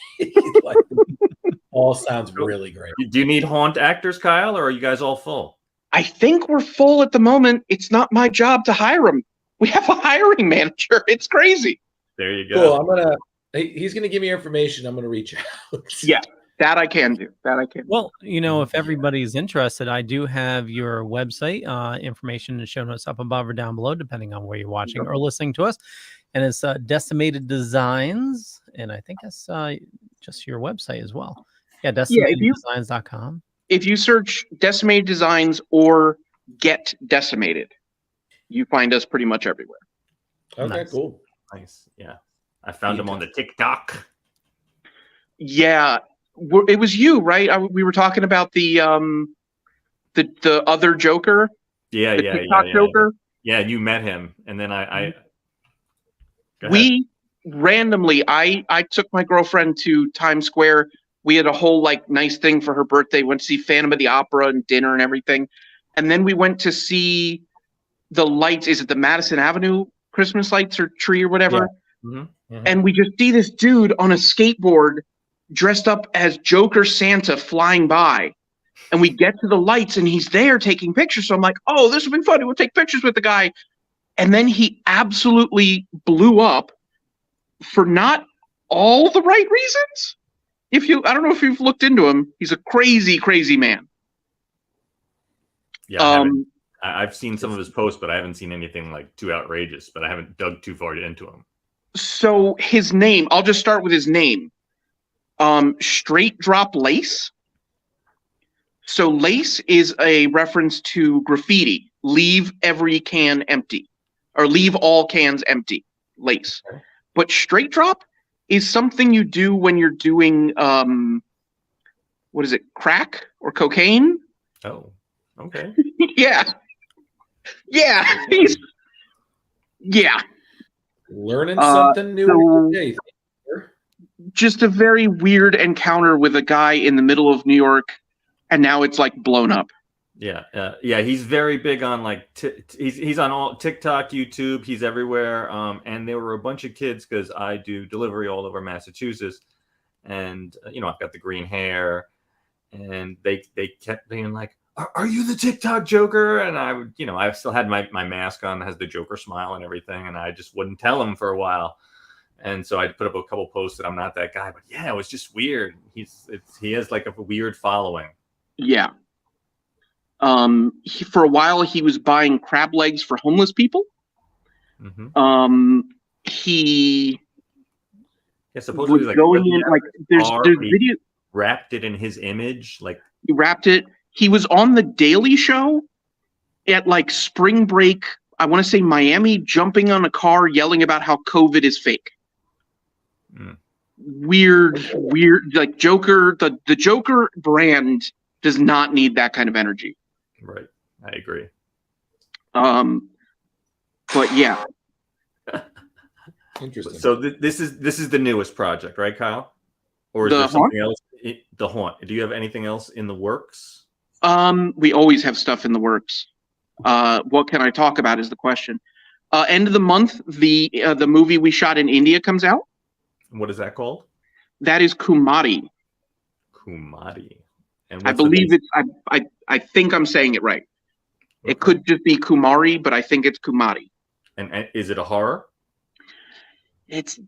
All sounds really great. Do you need haunt actors, Kyle, or are you guys all full? I think we're full at the moment. It's not my job to hire them. We have a hiring manager. It's crazy. There you go. Cool. He's gonna give me information. I'm gonna reach out. Yeah, that I can do. Well, if everybody's interested, I do have your website information and show notes up above or down below, depending on where you're watching or listening to us. And it's Decimated Designs, and I think that's just your website as well. Yeah, decimateddesigns.com. If you search Decimated Designs or Get Decimated, you find us pretty much everywhere. Okay, Nice. Cool. Nice. Yeah. I found him on the TikTok. Yeah. It was you, right? We were talking about the other Joker. Yeah, the TikTok Joker. Yeah, you met him. And then we randomly, I took my girlfriend to Times Square. We had a whole nice thing for her birthday. Went to see Phantom of the Opera and dinner and everything. And then we went to see the lights. Is it the Madison Avenue Christmas lights or tree or whatever? Yeah. Mm-hmm. Mm-hmm. And we just see this dude on a skateboard dressed up as Joker Santa flying by. And we get to the lights and he's there taking pictures. So I'm like, oh, this will be fun. We'll take pictures with the guy. And then he absolutely blew up for not all the right reasons. I don't know if you've looked into him. He's a crazy, crazy man. Yeah, I've seen some of his posts, but I haven't seen anything too outrageous. But I haven't dug too far into him. So his name, I'll just start with his name. Straight Drop Lace. So lace is a reference to graffiti. Leave every can empty. Or leave all cans empty. Lace. Okay. But straight drop is something you do when you're doing, what is it, crack or cocaine? Oh, okay. Yeah. Yeah. Learning something new every day. Just a very weird encounter with a guy in the middle of New York, and now it's blown up. Yeah, he's very big on he's on all TikTok, YouTube. He's everywhere. And there were a bunch of kids because I do delivery all over Massachusetts, and I've got the green hair, and they kept being like, "Are you the TikTok Joker?" And I would, I still had my mask on that has the Joker smile and everything, and I just wouldn't tell them for a while. And so I put up a couple posts that I'm not that guy, but yeah, it was just weird. He has a weird following. Yeah. For a while, he was buying crab legs for homeless people. He Yeah, supposedly was like going in like there's video. Wrapped it in his image, like He wrapped it. He was on the Daily Show at like spring break. I want to say Miami, jumping on a car, yelling about how COVID is fake. Weird. Like Joker, the Joker brand does not need that kind of energy. Right, I agree. But yeah. Interesting. So this is the newest project, right, Kyle? Or is The there something Haunt? else? The Haunt. Do you have anything else in the works? We always have stuff in the works. What can I talk about is the question. End of the month, the movie we shot in India comes out. What is that called? That is Kumari. Kumari. And I believe it's. I think I'm saying it right. Okay. It could just be Kumari, but I think it's Kumari. And is it a horror? It's.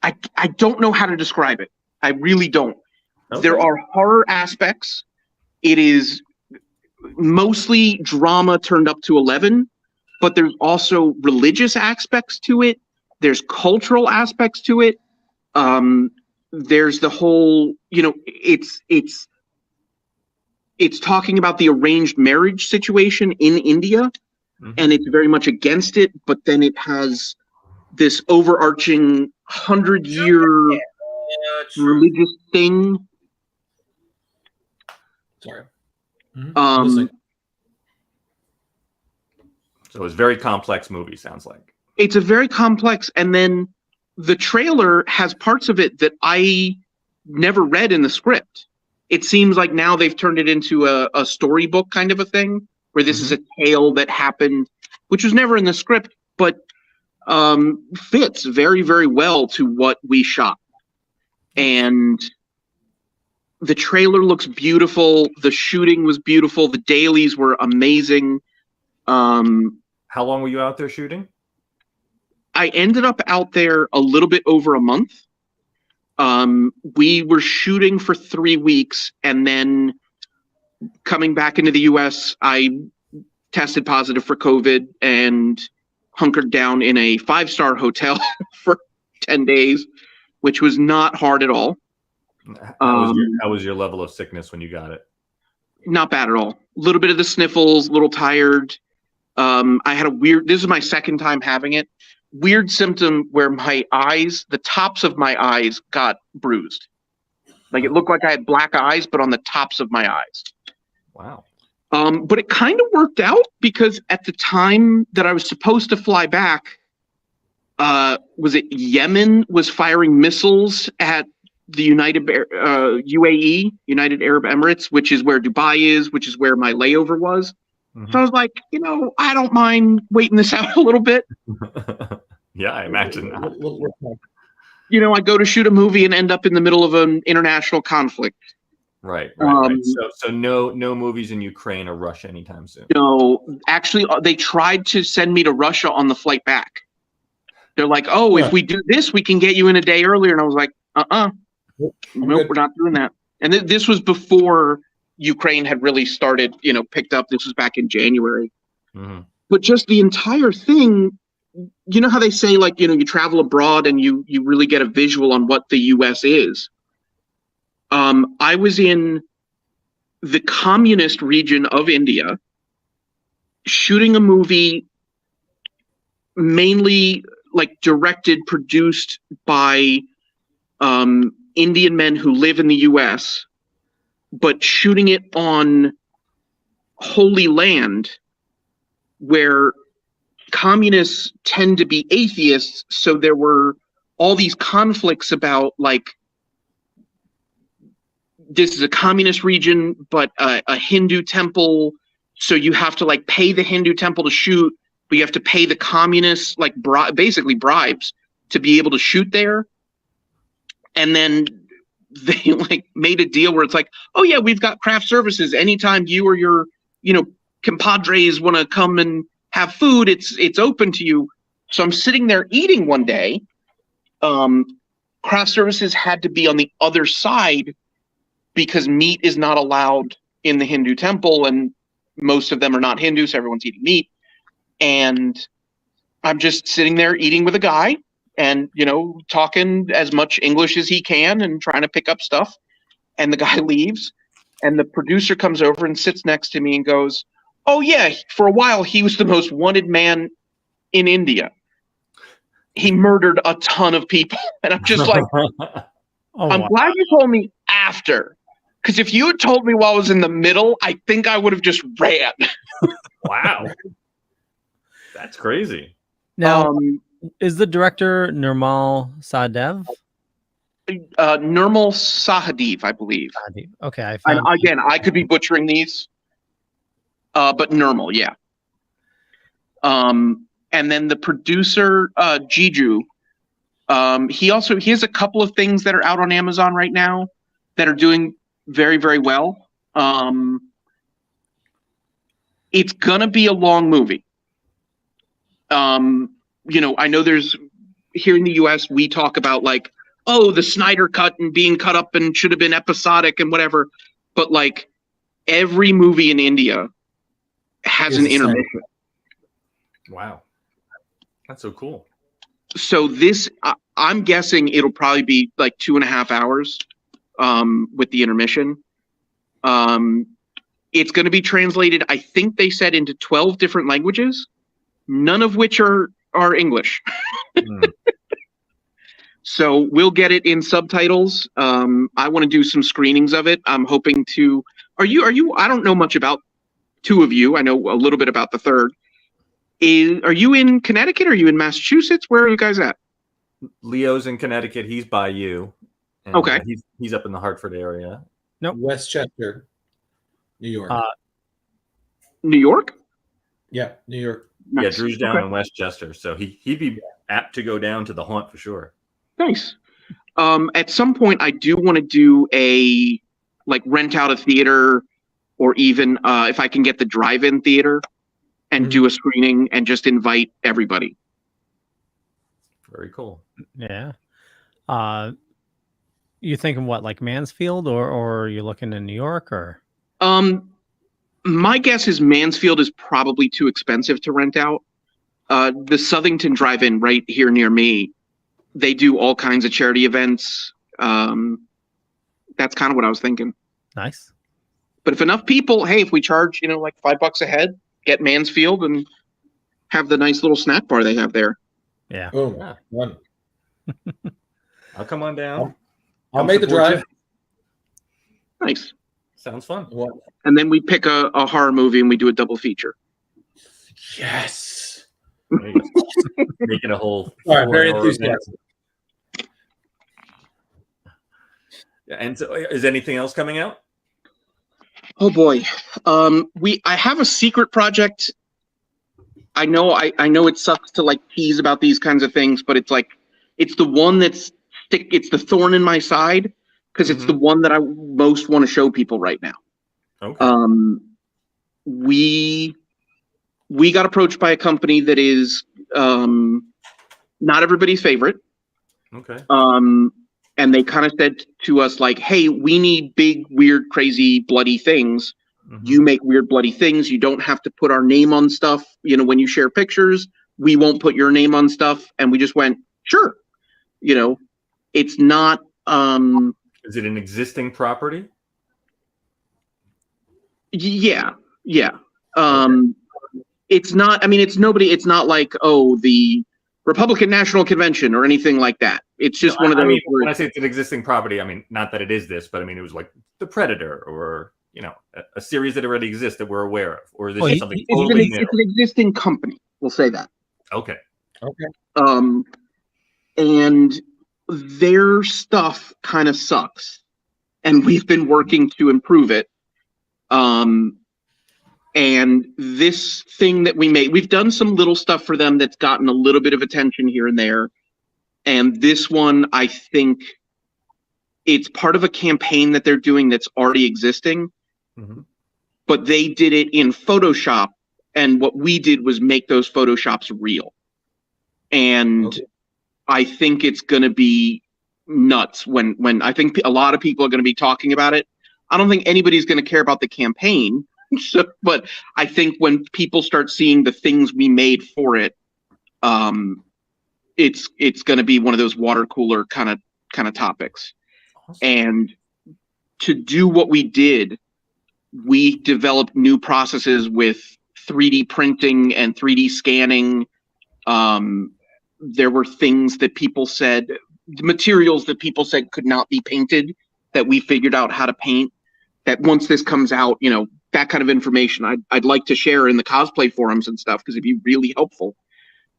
I don't know how to describe it. I really don't. Okay. There are horror aspects. It is mostly drama turned up to 11, but there's also religious aspects to it. There's cultural aspects to it. There's the whole, it's talking about the arranged marriage situation in India, and it's very much against it, but then it has this overarching 100-year religious thing. Sorry. So it's a very complex movie, sounds like. It's a very complex, and then the trailer has parts of it that I never read in the script. It seems like now they've turned it into a storybook kind of a thing, where this is a tale that happened, which was never in the script, but fits very, very well to what we shot. And the trailer looks beautiful. The shooting was beautiful. The dailies were amazing. How long were you out there shooting? I ended up out there a little bit over a month. We were shooting for 3 weeks, and then coming back into the US, I tested positive for COVID and hunkered down in a 5-star hotel for 10 days, which was not hard at all. How was your level of sickness when you got it? Not bad at all. A little bit of the sniffles, a little tired. I had this is my second time having it. Weird symptom where my eyes, the tops of my eyes got bruised. Like it looked like I had black eyes, but on the tops of my eyes. Wow. But it kind of worked out because at the time that I was supposed to fly back, was it Yemen was firing missiles at the UAE, United Arab Emirates, which is where Dubai is, which is where my layover was. So I was like, I don't mind waiting this out a little bit. Yeah, I imagine that. I go to shoot a movie and end up in the middle of an international conflict. Right. So no movies in Ukraine or Russia anytime soon. No, actually, they tried to send me to Russia on the flight back. They're like, oh, if we do this, we can get you in a day earlier. And I was like, nope, we're not doing that. And this was before Ukraine had really started, picked up. This was back in January. But just the entire thing, how they say, like, you travel abroad and you really get a visual on what the U.S. is. I was in the communist region of India shooting a movie mainly like directed, produced by Indian men who live in the U.S., but shooting it on holy land where communists tend to be atheists. So there were all these conflicts about, like, this is a communist region, but a Hindu temple. So you have to, like, pay the Hindu temple to shoot, but you have to pay the communists, like, basically bribes to be able to shoot there. And then they, like, made a deal where it's like, oh yeah, we've got craft services. Anytime you or your, compadres want to come and have food, it's open to you. So I'm sitting there eating one day. Craft services had to be on the other side because meat is not allowed in the Hindu temple, and most of them are not Hindu, so everyone's eating meat. and I'm just sitting there eating with a guy and, talking as much English as he can and trying to pick up stuff. And the guy leaves, and the producer comes over and sits next to me and goes, "Oh yeah, for a while he was the most wanted man in India. He murdered a ton of people." And I'm just like, I'm glad you told me after. Because if you had told me while I was in the middle, I think I would have just ran. Wow. That's crazy. Now, is the director Nirmal Sadev? Nirmal Sahadev, I believe. Okay. Again, I could be butchering these. But Nirmal, yeah. And then the producer, Jiju, he has a couple of things that are out on Amazon right now that are doing very, very well. It's gonna be a long movie. I know there's here in the US we talk about like, oh, the Snyder cut and being cut up and should have been episodic and whatever, but like every movie in India has an intermission. Wow, that's so cool. So this, I'm guessing it'll probably be like 2.5 hours with the intermission. It's going to be translated, I think they said, into 12 different languages, none of which are English. So we'll get it in subtitles. I want to do some screenings of it. I'm hoping to. Are you? I don't know much about two of you. I know a little bit about the third. Are you in Connecticut? Are you in Massachusetts? Where are you guys at? Leo's in Connecticut. He's by you. And, okay. He's up in the Hartford area. Nope. Westchester, New York. New York? Yeah, New York. Nice. Yeah, Drew's down in Westchester, so he'd be apt to go down to the haunt for sure. Nice. At some point, I do want to do a rent out a theater, or even if I can get the drive-in theater and do a screening and just invite everybody. Very cool. Yeah. You thinking what, like Mansfield, or are you looking in New York, or? My guess is Mansfield is probably too expensive to rent out. The Southington Drive-In right here near me, they do all kinds of charity events. That's kind of what I was thinking. Nice. But if enough people, hey, if we charge, like $5 a head, get Mansfield and have the nice little snack bar they have there. Yeah. Oh, yeah. One. I'll come on down. I'll make the drive. Nice. Sounds fun. What? And then we pick a horror movie and we do a double feature. Yes. Making a whole. All right, very enthusiastic. Yeah, and so is anything else coming out? Oh boy. I have a secret project. I know it sucks to tease about these kinds of things, but it's the one it's the thorn in my side, because it's the one that I most want to show people right now. Okay. We got approached by a company that is not everybody's favorite. Okay. And they kind of said to us hey, we need big, weird, crazy, bloody things. You make weird, bloody things. You don't have to put our name on stuff. When you share pictures, we won't put your name on stuff. And we just went, sure. It's not. Is it an existing property? Yeah. It's not. I mean, it's nobody. It's not like the Republican National Convention or anything like that. It's just one of those. I mean, when I say it's an existing property, I mean not that it is this, but I mean it was like The Predator or a series that already exists that we're aware of, or is this something totally new? It's an existing company. We'll say that. Okay. And their stuff kind of sucks, and we've been working to improve it. And this thing that we made, we've done some little stuff for them that's gotten a little bit of attention here and there. And this one, I think it's part of a campaign that they're doing that's already existing. But they did it in Photoshop, and what we did was make those Photoshops real. And I think it's going to be nuts when I think a lot of people are going to be talking about it. I don't think anybody's going to care about the campaign, So, but I think when people start seeing the things we made for it, it's going to be one of those water cooler kind of topics. Awesome. And to do what we did, we developed new processes with 3D printing and 3D scanning. There were things that people said, materials that people said could not be painted, that we figured out how to paint. That once this comes out, that kind of information I'd like to share in the cosplay forums and stuff, because it'd be really helpful.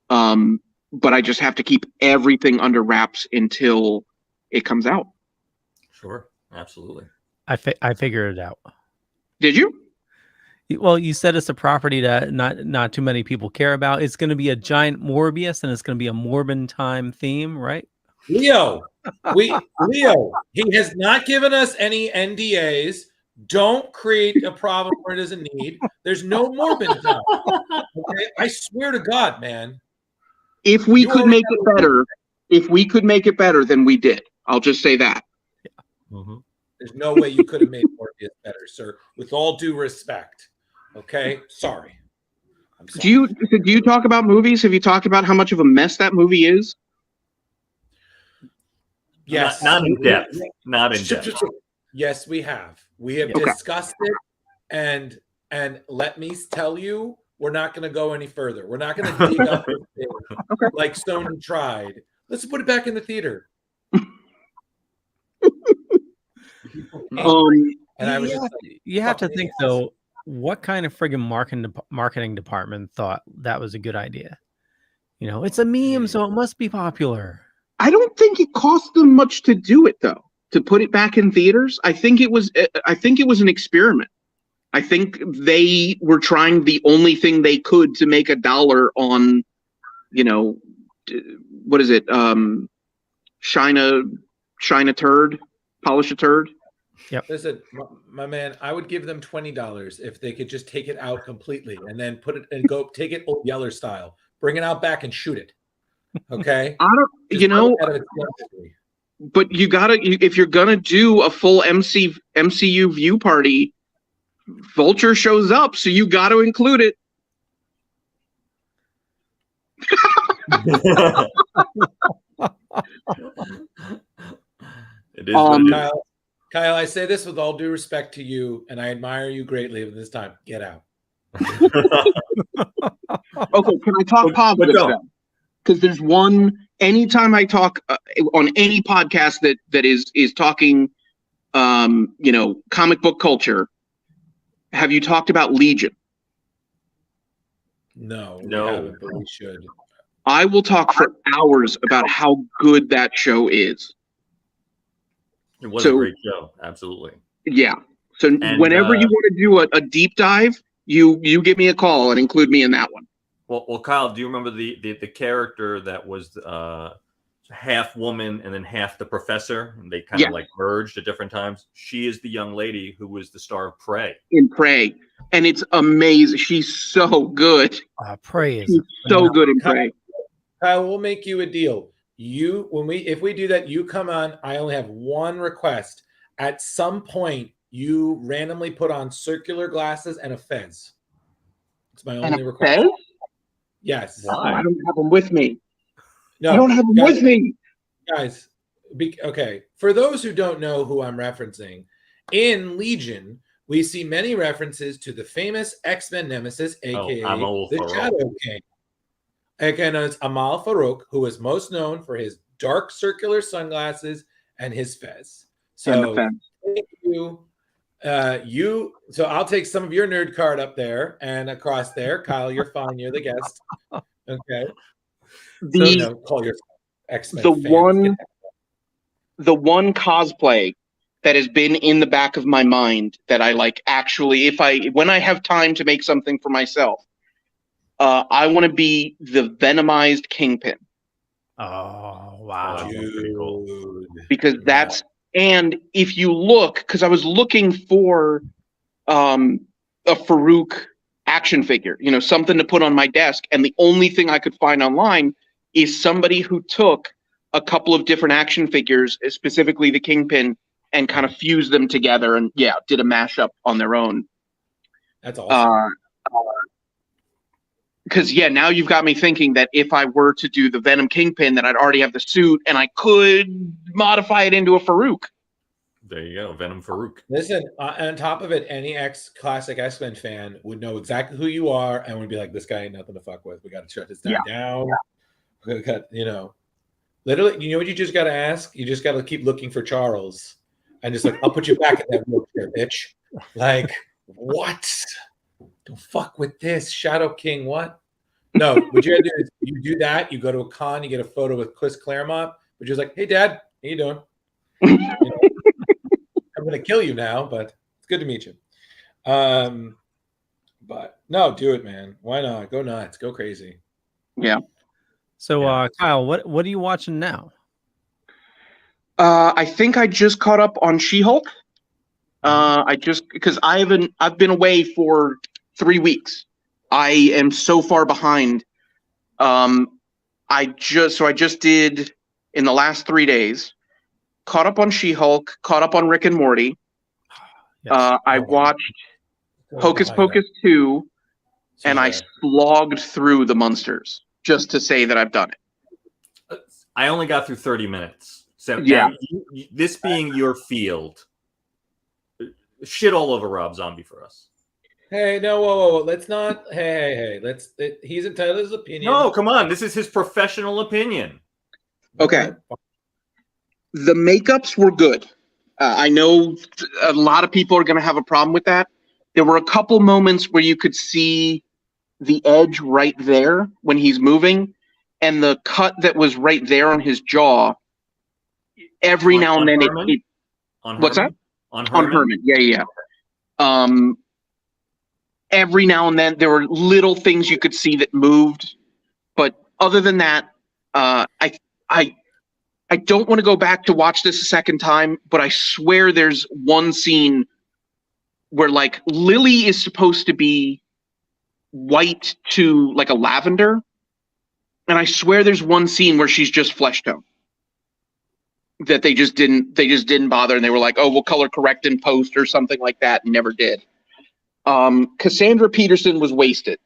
But I just have to keep everything under wraps until it comes out. Sure, absolutely. I figured it out. Did you? Well, you said it's a property that not too many people care about. It's going to be a giant Morbius, and it's going to be a Morbin time theme, right? Leo, he has not given us any NDAs. Don't create a problem where it doesn't need. There's no Morbin time. Okay? I swear to God, man. If we could make it better, then we did. I'll just say that. Yeah. Mm-hmm. There's no way you could have made Morbius better, sir. With all due respect. Okay? Sorry. I'm sorry. Do you talk about movies? Have you talked about how much of a mess that movie is? Yes. Not in depth. Not in depth. Yes, we have. We have discussed it, and let me tell you, we're not going to go any further. We're not going to dig up like Sony tried. Let's put it back in the theater. And I was you have to think though, what kind of friggin' marketing department thought that was a good idea? It's a meme, so it must be popular. I don't think it cost them much to do it, though. To put it back in theaters, I think it was an experiment. I think they were trying the only thing they could to make $1 on, what is it? Shine a turd, polish a turd. Yep. Listen, my man, I would give them $20 if they could just take it out completely and then put it and go take it Old Yeller style, bring it out back and shoot it. Okay. I don't, but if you're gonna do a full MCU view party, Vulture shows up, so you got to include it. It is Kyle, I say this with all due respect to you, and I admire you greatly at this time. Get out. Okay, can I talk positive then? Because there's anytime I talk on any podcast that is talking, comic book culture, have you talked about Legion? No, but we should. I will talk for hours about how good that show is. It was a great show, absolutely. Yeah. So whenever you want to do a deep dive, you give me a call and include me in that one. Well, Kyle, do you remember the character that was half woman and then half the professor? And they kind of like merged at different times. She is the young lady who was the star of Prey. In Prey. And it's amazing. She's so good. Prey is so good in Prey. Kyle, we'll make you a deal. If we do that, you come on. I only have one request. At some point, you randomly put on circular glasses and a fez. It's my only request. Fez? Yes. Why? I don't have them with me. No, I don't have them with me. Guys, okay. For those who don't know who I'm referencing, in Legion, we see many references to the famous X-Men nemesis, a.k.a. the Shadow King. Again, it's Amal Farouk, who is most known for his dark circular sunglasses and his fez. So thank you. So I'll take some of your nerd card up there and across there. Kyle, you're fine. You're the guest. Okay. Call your X-Men. The one cosplay that has been in the back of my mind that I like actually, when I have time to make something for myself, I want to be the Venomized Kingpin. Oh, wow. Dude. Because and if you look, because I was looking for a Farouk action figure, something to put on my desk, and the only thing I could find online is somebody who took a couple of different action figures, specifically the Kingpin, and kind of fused them together and did a mashup on their own. That's awesome. Because now you've got me thinking that if I were to do the Venom Kingpin, that I'd already have the suit and I could modify it into a Farouk. There you go, Venom Farouk. Listen, on top of it, any classic X-Men fan would know exactly who you are and would be like, "This guy ain't nothing to fuck with. We got to shut this guy down." We got, literally, you know what you just got to ask? You just got to keep looking for Charles, and just like, "I'll put you back in that wheelchair, bitch." Like, what? Don't fuck with this, Shadow King. What? No, what you gotta do is you do that. You go to a con, you get a photo with Chris Claremont, which is like, "Hey, Dad, how you doing?" I'm gonna kill you now, but it's good to meet you. But no, do it, man. Why not? Go nuts, go crazy. Yeah. So, Kyle, what are you watching now? I think I just caught up on She-Hulk. Because I've been away for 3 weeks. I am so far behind. I just did in the last 3 days. Caught up on She-Hulk, caught up on Rick and Morty. Yes. I watched Hocus Pocus 2, and I slogged through the Munsters just to say that I've done it. I only got through 30 minutes. So Yeah. This being your field, shit all over Rob Zombie for us. Hey, no, whoa. Let's not. Hey. He's entitled to his opinion. No, come on. This is his professional opinion. Okay. The makeups were good. I know a lot of people are going to have a problem with that. There were a couple moments where you could see the edge right there when he's moving, and the cut that was right there on his jaw. Every now and then, what's that? On Herman? Yeah. Every now and then there were little things you could see that moved, but other than that, I don't want to go back to watch this a second time, but I swear there's one scene where like Lily is supposed to be white to like a lavender, and I swear there's one scene where she's just flesh tone. That they just didn't bother, and they were like, "Oh, we'll color correct in post" or something like that, and never did. Cassandra Peterson was wasted.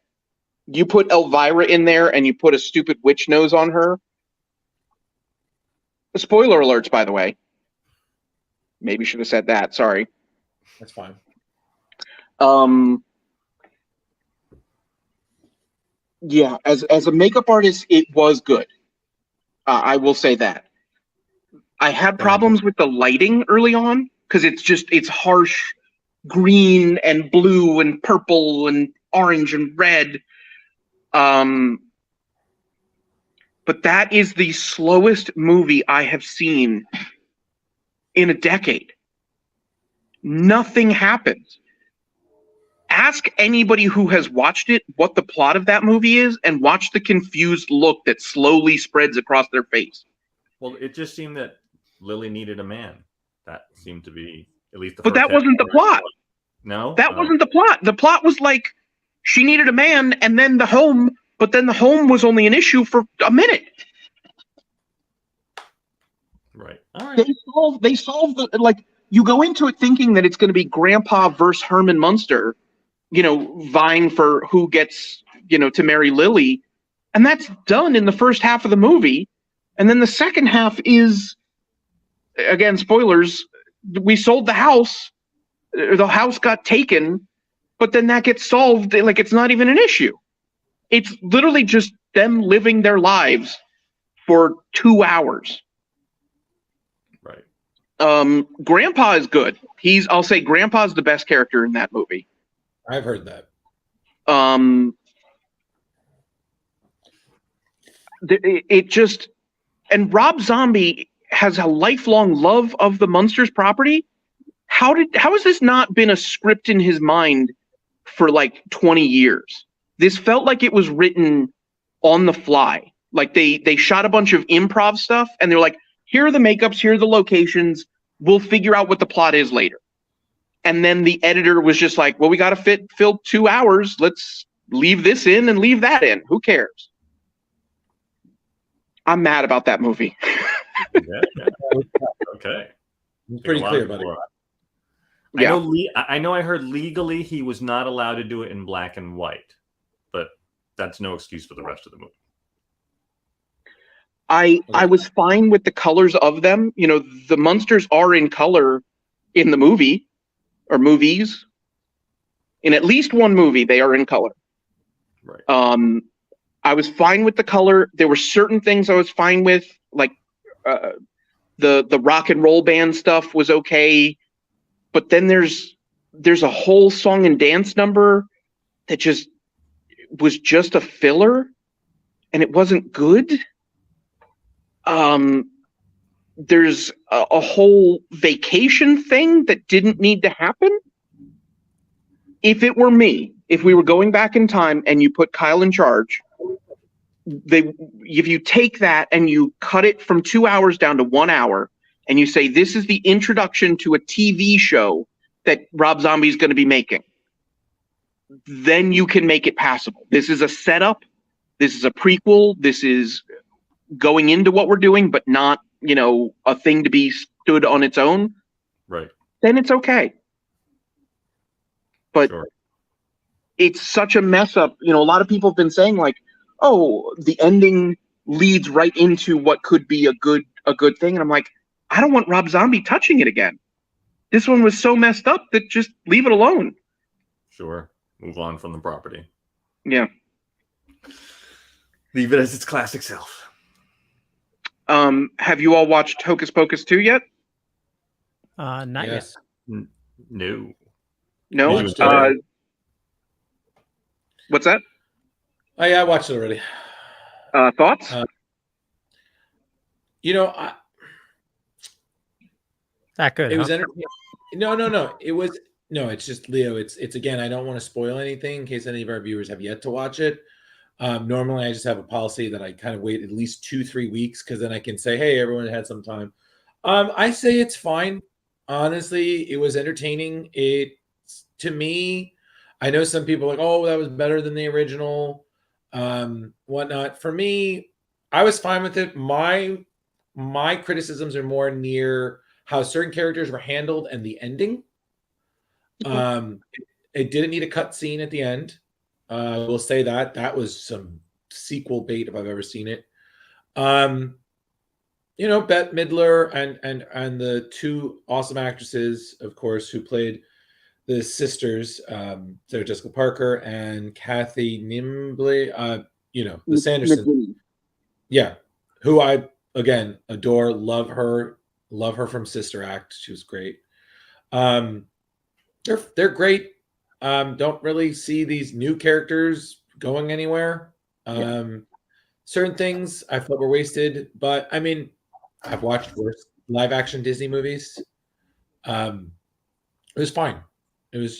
You put Elvira in there, and you put a stupid witch nose on her. Spoiler alerts, by the way. Maybe should have said that. Sorry. That's fine. Yeah, as a makeup artist, it was good. I will say that. I had problems with the lighting early on because it's harsh green and blue and purple and orange and red. But that is the slowest movie I have seen in a decade. Nothing happens. Ask anybody who has watched it what the plot of that movie is, and watch the confused look that slowly spreads across their face. Well, it just seemed that Lily needed a man. That seemed to be at least the But that wasn't the plot. No? That wasn't the plot. The plot was like she needed a man and then the home, but then the home was only an issue for a minute. Right. All right. They solved the, like, you go into it thinking that it's going to be Grandpa versus Herman Munster, vying for who gets, to marry Lily. And that's done in the first half of the movie. And then the second half is, again, spoilers, we sold the house got taken, but then that gets solved like it's not even an issue. It's literally just them living their lives for 2 hours. Right. Grandpa is good. I'll say Grandpa's the best character in that movie. I've heard that. And Rob Zombie has a lifelong love of the Munsters property. How has this not been a script in his mind for like 20 years? This felt like it was written on the fly. Like they shot a bunch of improv stuff and they're like, here are the makeups, here are the locations. We'll figure out what the plot is later. And then the editor was just like, well, we got to fill 2 hours. Let's leave this in and leave that in. Who cares? I'm mad about that movie. Yeah. Okay. Pretty clear, buddy. Yeah. I know I heard legally he was not allowed to do it in black and white, but that's no excuse for the rest of the movie. I was fine with the colors of them. You know, the monsters are in color in the movie or movies. In at least one movie, they are in color. Right. I was fine with the color. There were certain things I was fine with, like the rock and roll band stuff was okay, but then there's a whole song and dance number that just was just a filler, and it wasn't good. There's a whole vacation thing that didn't need to happen. If it were me, if we were going back in time and you put Kyle in charge, if you take that and you cut it from 2 hours down to 1 hour, and you say this is the introduction to a TV show that Rob Zombie is going to be making, then you can make it passable. This is a setup. This is a prequel. This is going into what we're doing, but not, you know, a thing to be stood on its own. Right. Then it's okay. But Sure. it's such a mess up. You know, a lot of people have been saying like, oh, the ending leads right into what could be a good thing. And I'm like, I don't want Rob Zombie touching it again. This one was so messed up that just leave it alone. Sure. Move on from the property. Yeah. Leave it as its classic self. Have you all watched Hocus Pocus 2 yet? Not Yes. yet. No. No? Watched it. What's that? Oh yeah, I watched it already. Thoughts? You know, That good. it was huh? entertaining. No. It was It's just Leo. It's again. I don't want to spoil anything in case any of our viewers have yet to watch it. Normally, I just have a policy that I kind of wait at least 2-3 weeks because then I can say, "Hey, everyone had some time." I say it's fine. Honestly, it was entertaining. To me, I know some people are like, "Oh, that was better than the original," whatnot. For me, I was fine with it. My criticisms are more near how certain characters were handled and the ending. It didn't need a cut scene at the end. We'll say that was some sequel bait if I've ever seen it. You know, Bette Midler and the two awesome actresses, of course, who played the sisters, Sarah Jessica Parker and Kathy Nimbley. You know, the Sanderson. Yeah, who I again adore, love her from Sister Act. She was great. They're great. Don't really see these new characters going anywhere. Certain things I felt were wasted, but I mean, I've watched worse live action Disney movies. It was fine. It was,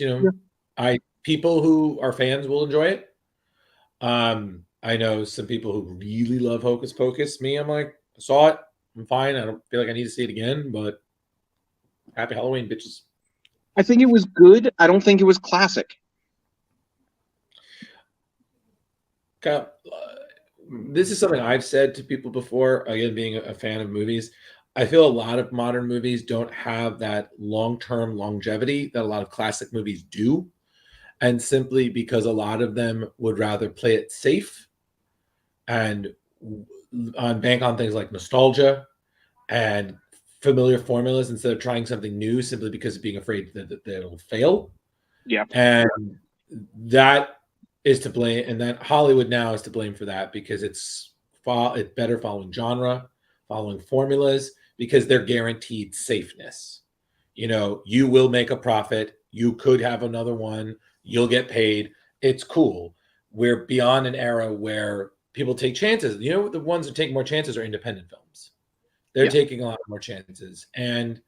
people who are fans will enjoy it. I know some people who really love Hocus Pocus. Me, I'm like, I saw it. I'm fine. I don't feel like I need to see it again, but happy Halloween, bitches. I think it was good. I don't think it was classic. This is something I've said to people before, again, being a fan of movies. I feel a lot of modern movies don't have that long-term longevity that a lot of classic movies do. And simply because a lot of them would rather play it safe and bank on things like nostalgia and familiar formulas instead of trying something new simply because of being afraid that it'll fail. Yeah. And that is to blame. And then Hollywood now is to blame for that because it's better following genre, following formulas, because they're guaranteed safeness. You know, you will make a profit. You could have another one. You'll get paid. It's cool. We're beyond an era where people take chances. You know, the ones that take more chances are independent films. They're taking a lot more chances. And,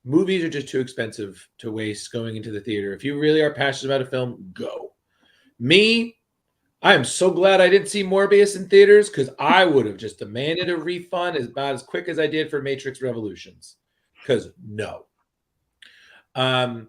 movies are just too expensive to waste going into the theater. If you really are passionate about a film, go. Me, I am so glad I didn't see Morbius in theaters because I would have just demanded a refund about as quick as I did for Matrix Revolutions. Because no. But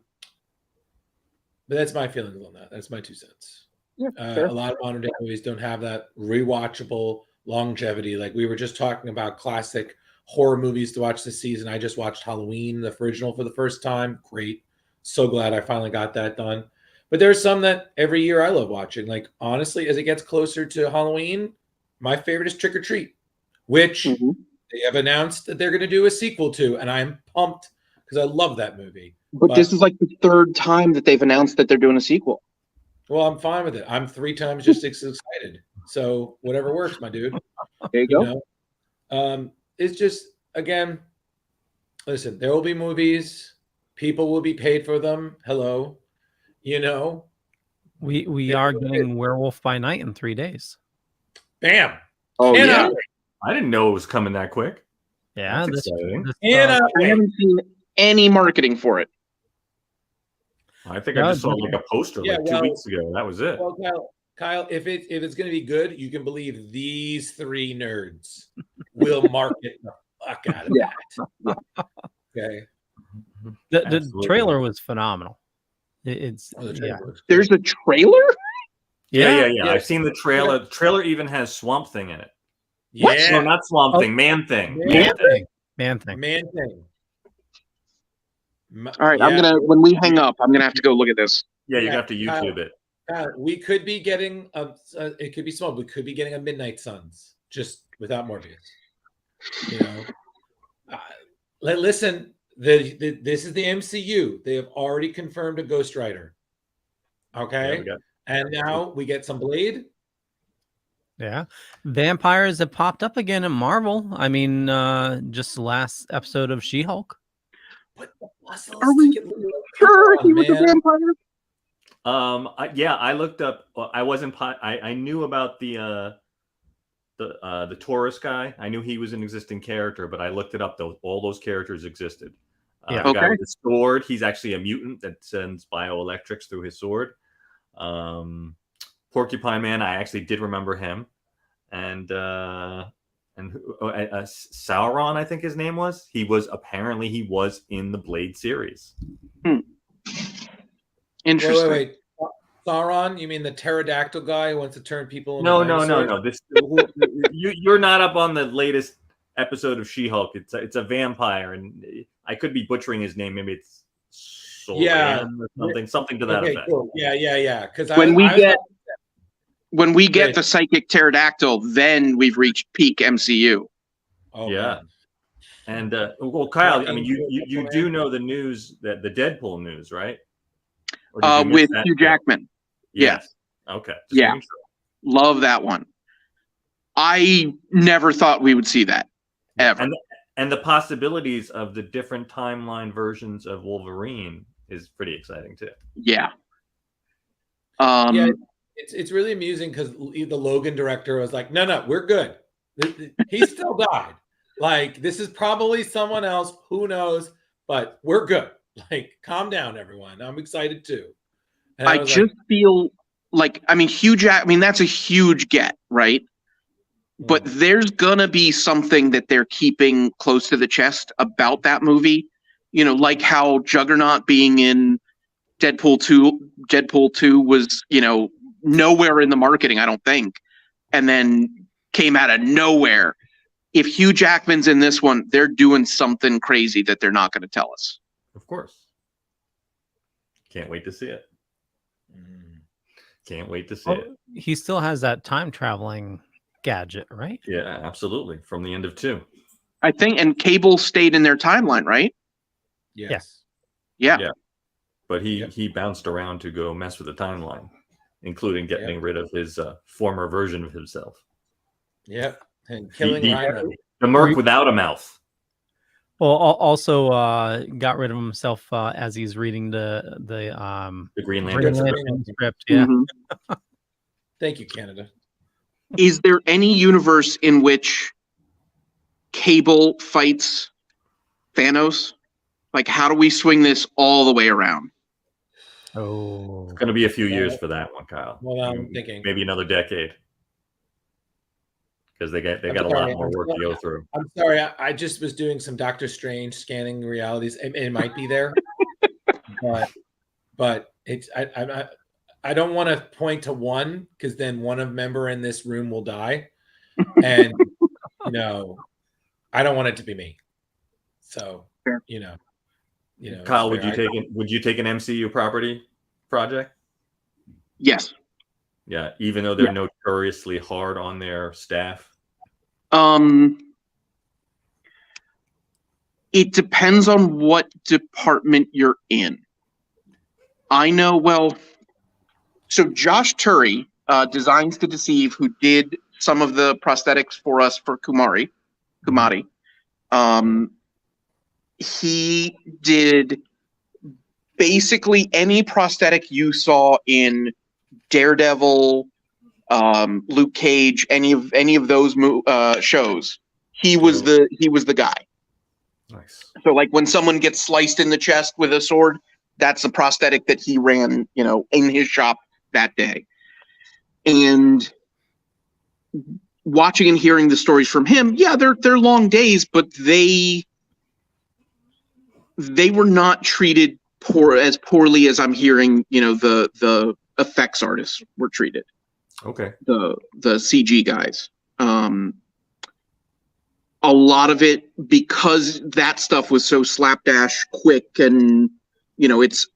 that's my feelings on that. That's my 2 cents. Yeah, a lot of modern day movies don't have that rewatchable longevity. Like we were just talking about classic horror movies to watch this season. I just watched Halloween, the original, for the first time. Great. So glad I finally got that done. But there's some that every year I love watching. Like, honestly, as it gets closer to Halloween, my favorite is Trick or Treat, which they have announced that they're going to do a sequel to, and I'm pumped because I love that movie. But this is like the third time that they've announced that they're doing a sequel. Well, I'm fine with it. I'm 3 times just as excited. So whatever works, my dude. There you go. Know? It's just, again, listen, there will be movies. People will be paid for them. Hello. You know? We are getting Werewolf by Night in 3 days. Bam. Oh, yeah. I didn't know it was coming that quick. Yeah. That's exciting. I haven't seen any marketing for it. I think I just saw like a poster like 2 weeks ago. That was it. Well, Kyle, if it's going to be good, you can believe these 3 nerds will market the fuck out of that. Okay. The trailer was phenomenal. There's a trailer? Yeah. I've seen the trailer. The trailer even has Swamp Thing in it. What? No, not Swamp Thing. Man Thing. Man Thing. All right, I'm gonna. When we hang up, I'm gonna have to go look at this. Yeah, you're gonna have to YouTube it. We could be getting it could be small. We could be getting a Midnight Suns just without Morbius. You know, listen. This is the MCU. They have already confirmed a Ghost Rider. Okay, and now we get some Blade. Yeah, vampires have popped up again in Marvel. I mean, just the last episode of She-Hulk. Are we sure he was a vampire? I looked up. I wasn't. I knew about the Taurus guy. I knew he was an existing character, but I looked it up. All those characters existed. The guy with the sword. He's actually a mutant that sends bioelectrics through his sword. Porcupine Man. I actually did remember him, and Sauron, I think his name was. He was in the Blade series. Interesting. Wait. Sauron? You mean the pterodactyl guy who wants to turn people into No. You're not up on the latest episode of She-Hulk. It's a vampire, and I could be butchering his name. Maybe it's Soran or something to that effect. Cool. Yeah. Because when we get the psychic pterodactyl, then we've reached peak MCU. Oh, yeah. Man. And well, Kyle, I mean, you do know the news, that the Deadpool news, right? With Hugh Jackman. Yes. Okay. Yeah. Love that one. I never thought we would see that ever. And the possibilities of the different timeline versions of Wolverine is pretty exciting too. Yeah. It's really amusing because the Logan director was like, no, we're good. He still died. Like, this is probably someone else. Who knows? But we're good. Like, calm down, everyone. I'm excited too. And I just feel like, I mean, that's a huge get, right? But there's gonna be something that they're keeping close to the chest about that movie. You know, like how Juggernaut being in Deadpool 2 was, nowhere in the marketing, I don't think, and then came out of nowhere. If Hugh Jackman's in this one, they're doing something crazy that they're not going to tell us. Of course. Can't wait to see it. Can't wait to see it. He still has that time traveling gadget, right? Yeah, absolutely. From the end of 2. I think, and Cable stayed in their timeline, right? Yes. Yeah. But he bounced around to go mess with the timeline, including getting rid of his former version of himself. Yep. And killing Rhino. The merc without a mouth. Well, also got rid of himself as he's reading the Green Lantern script. Yeah. Mm-hmm. Thank you, Canada. Is there any universe in which Cable fights Thanos? Like, how do we swing this all the way around? Oh, it's going to be a few years for that one, Kyle. Well, I'm thinking maybe another decade, because they got a lot more work to go through. I'm sorry, I just was doing some Doctor Strange scanning realities. It might be there, but it's I don't want to point to one, because then one member in this room will die, and I don't want it to be me. So Fair. Kyle, would you take an MCU project? Yes. Yeah, even though they're notoriously hard on their staff. It depends on what department you're in. I know, well, so Josh Turry, Designs to Deceive, who did some of the prosthetics for us for Kumari. He did basically any prosthetic you saw in Daredevil, Luke Cage, any of those shows. He was the guy. Nice. So like when someone gets sliced in the chest with a sword, that's a prosthetic that he ran, in his shop that day. And watching and hearing the stories from him, yeah, they're long days, but they were not treated as poorly as I'm hearing, the effects artists were treated. Okay. The CG guys. A lot of it, because that stuff was so slapdash quick, and it's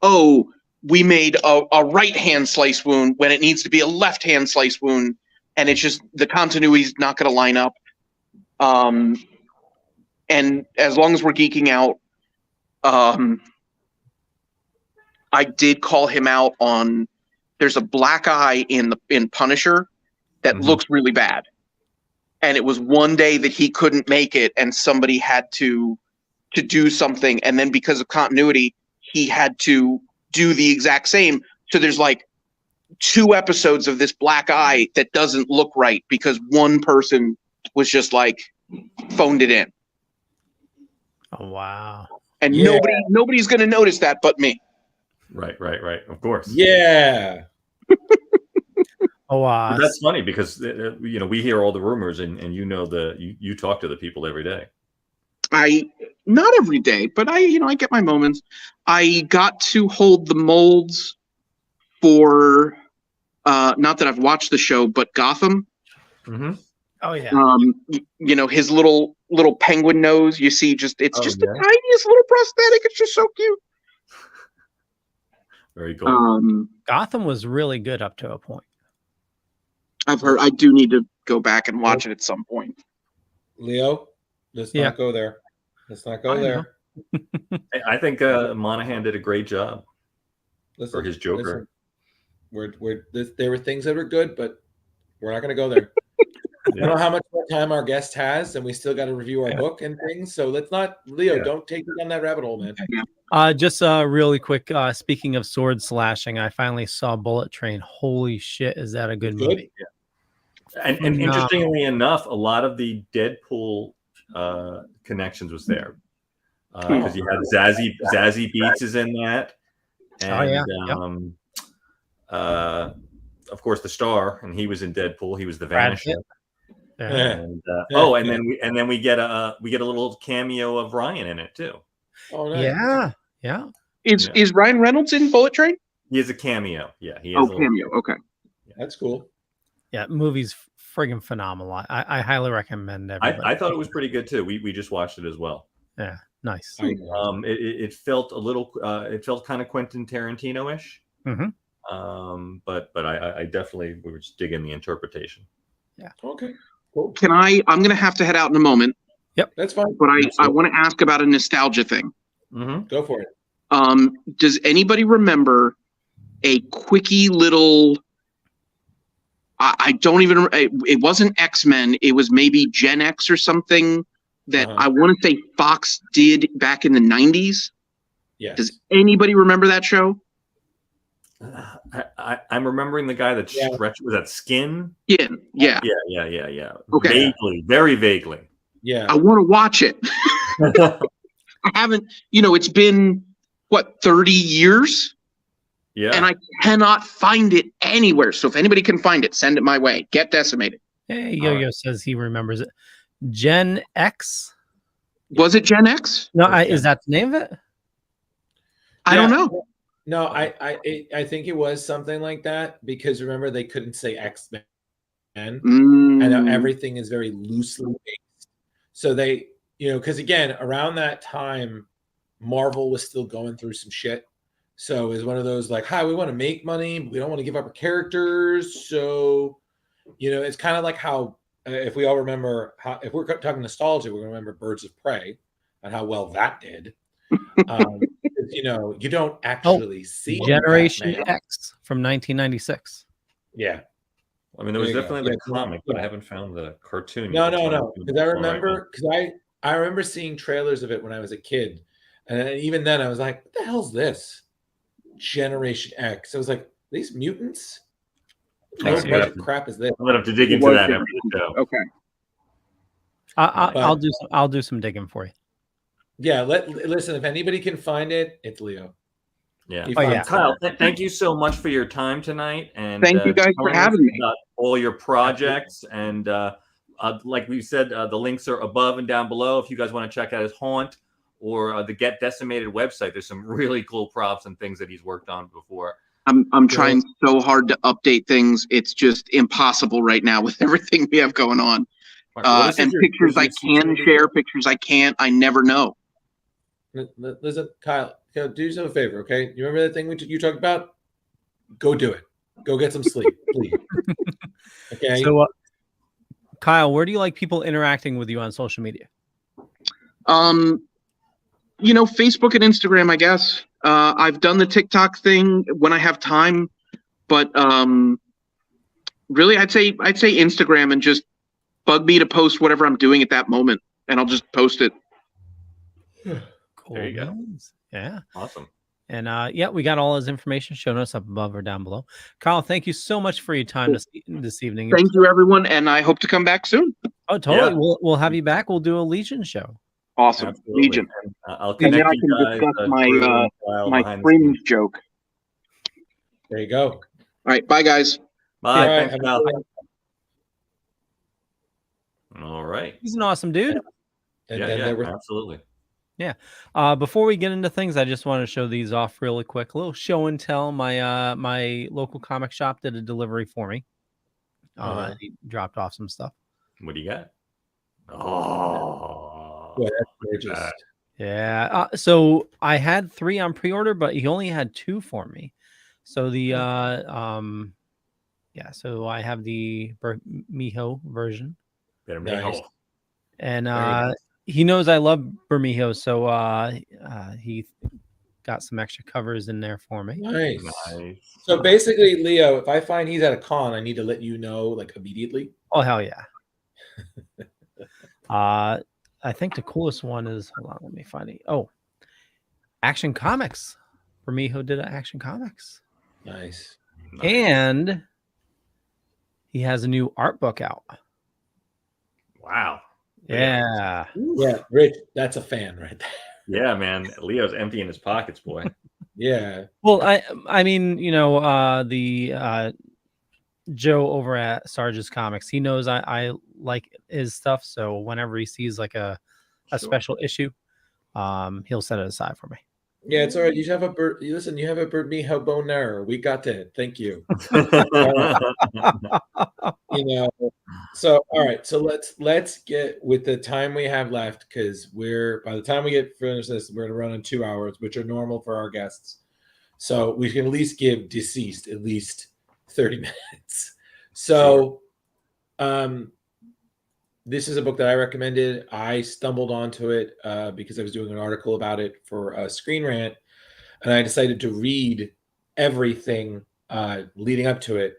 we made a right hand slice wound when it needs to be a left hand slice wound, and it's just the continuity's not going to line up. And as long as we're geeking out, I did call him out on. There's a black eye in Punisher that looks really bad. And it was one day that he couldn't make it, and somebody had to do something. And then because of continuity, he had to do the exact same. So there's like 2 episodes of this black eye that doesn't look right because one person was just like phoned it in. Oh, wow. And nobody's going to notice that but me. Right. Of course. Yeah. Oh, wow. That's funny because we hear all the rumors, and you talk to the people every day. Not every day, but I get my moments. I got to hold the molds for not that I've watched the show, but Gotham. Mm-hmm. Oh yeah. His little penguin nose. You see, it's just the tiniest little prosthetic. It's just so cute. Very cool. Gotham was really good up to a point. I've heard. I do need to go back and watch it at some point. Leo, let's not go there. Let's not go there. I think Monahan did a great job for his Joker. There were things that were good, but we're not going to go there. I don't know how much more time our guest has, and we still got to review our book and things. So let's not, Leo, don't take me down that rabbit hole, man. Just really quick. Speaking of sword slashing, I finally saw Bullet Train. Holy shit, is that a good movie? Yeah. And interestingly enough, a lot of the Deadpool connections was there because you had Zazie Beetz is in that, and of course the Star, and he was in Deadpool. He was the Vanisher. And then we get a little cameo of Ryan in it too. Oh, nice. Yeah. Is Ryan Reynolds in Bullet Train? He is a cameo. Yeah, he is. Oh, cameo. Okay. That's cool. Yeah, movie's friggin' phenomenal. I highly recommend it. I thought it was pretty good too. We just watched it as well. Yeah, nice. It felt a little. It felt kind of Quentin Tarantino-ish. Mm-hmm. But I definitely was digging the interpretation. Yeah. Okay. Cool. I'm going to have to head out in a moment. Yep, that's fine. But I want to ask about a nostalgia thing. Mm-hmm. Go for it. Does anybody remember a quickie little? I don't even. It wasn't X-Men. It was maybe Gen X or something that I want to say Fox did back in the 90s. Yes. Does anybody remember that show? I'm remembering the guy that stretched. Was that Skin? Yeah. Okay. Vaguely, very vaguely. Yeah. I want to watch it. I haven't. It's been 30 years. Yeah. And I cannot find it anywhere. So if anybody can find it, send it my way. Get Decimated. Hey, Yo-Yo says he remembers it. Gen X? Was it Gen X? No, is that the name of it? I don't know. No, I think it was something like that because remember they couldn't say X-Men, and now everything is very loosely based. So they because again, around that time, Marvel was still going through some shit. So it's one of those like, hi, we want to make money, but we don't want to give up our characters. So, it's kind of like how, if we all remember, if we're talking nostalgia, we're going to remember Birds of Prey and how well that did. You don't actually see Generation Batman. X from 1996. Yeah. I mean, there was There you definitely go. the comic, but I haven't found the cartoon. No. yet. Because I remember seeing trailers of it when I was a kid. And even then I was like, what the hell's this? Generation X. I was like, these mutants? What budget crap is this? I'm gonna have to dig into that after the show. Okay. I'll do some digging for you. Yeah, listen, if anybody can find it, it's Leo. Yeah. yeah. Kyle, thank you so much for your time tonight, and Thank you guys for having me. All your projects, and like we said, the links are above and down below. If you guys want to check out his Haunt or the Get Decimated website, there's some really cool props and things that he's worked on before. I'm trying so hard to update things. It's just impossible right now with everything we have going on. And pictures I can share, pictures I can't. I never know. Listen, Kyle, do yourself a favor, okay? You remember that thing you talked about? Go do it. Go get some sleep, please. Okay. So, Kyle, where do you like people interacting with you on social media? Facebook and Instagram, I guess. I've done the TikTok thing when I have time, but really, I'd say Instagram, and just bug me to post whatever I'm doing at that moment, and I'll just post it. Cool. There you go. Yeah. Awesome. And we got all his information shown us up above or down below. Kyle, thank you so much for your time this evening. Thank you, everyone, and I hope to come back soon. Oh, totally. Yeah. We'll have you back. We'll do a Legion show. Awesome. Absolutely. Legion. I'll And then connect I you can guys, discuss Drew and Kyle my behind the fringe scenes. joke. There you go. All right. Bye, guys. Bye. All right, Thanks, Kyle. All right. He's an awesome dude. And Yeah, then there were absolutely. Yeah. Before we get into things, I just want to show these off really quick. A little show and tell. My local comic shop did a delivery for me. He dropped off some stuff. What do you got? Oh, yeah, that's gorgeous. Yeah. So I had 3 on pre-order, but he only had 2 for me. So so I have the Miho version. Better Nice. And he knows I love Bermejo, so he got some extra covers in there for me. Nice. So basically, Leo, if I find he's at a con, I need to let you know like immediately. Oh hell yeah. I think the coolest one is, hold on, let me find it. Oh, Action Comics. Bermejo did Action Comics. Nice. And he has a new art book out. Wow. Yeah. Yeah, Rich, that's a fan right there. Yeah, man. Leo's emptying his pockets, boy. Yeah. Well, I mean, the Joe over at Sarge's Comics, he knows I like his stuff, so whenever he sees like a special issue, he'll set it aside for me. Yeah, it's all right. You have a bird. Listen, you have a bird. Me, how boner. We got it. Thank you. So all right. So let's get with the time we have left, because by the time we get finished this, we're gonna run in 2 hours, which are normal for our guests. So we can at least give DCeased at least 30 minutes. So, this is a book that I recommended. I stumbled onto it because I was doing an article about it for a Screen Rant, and I decided to read everything leading up to it.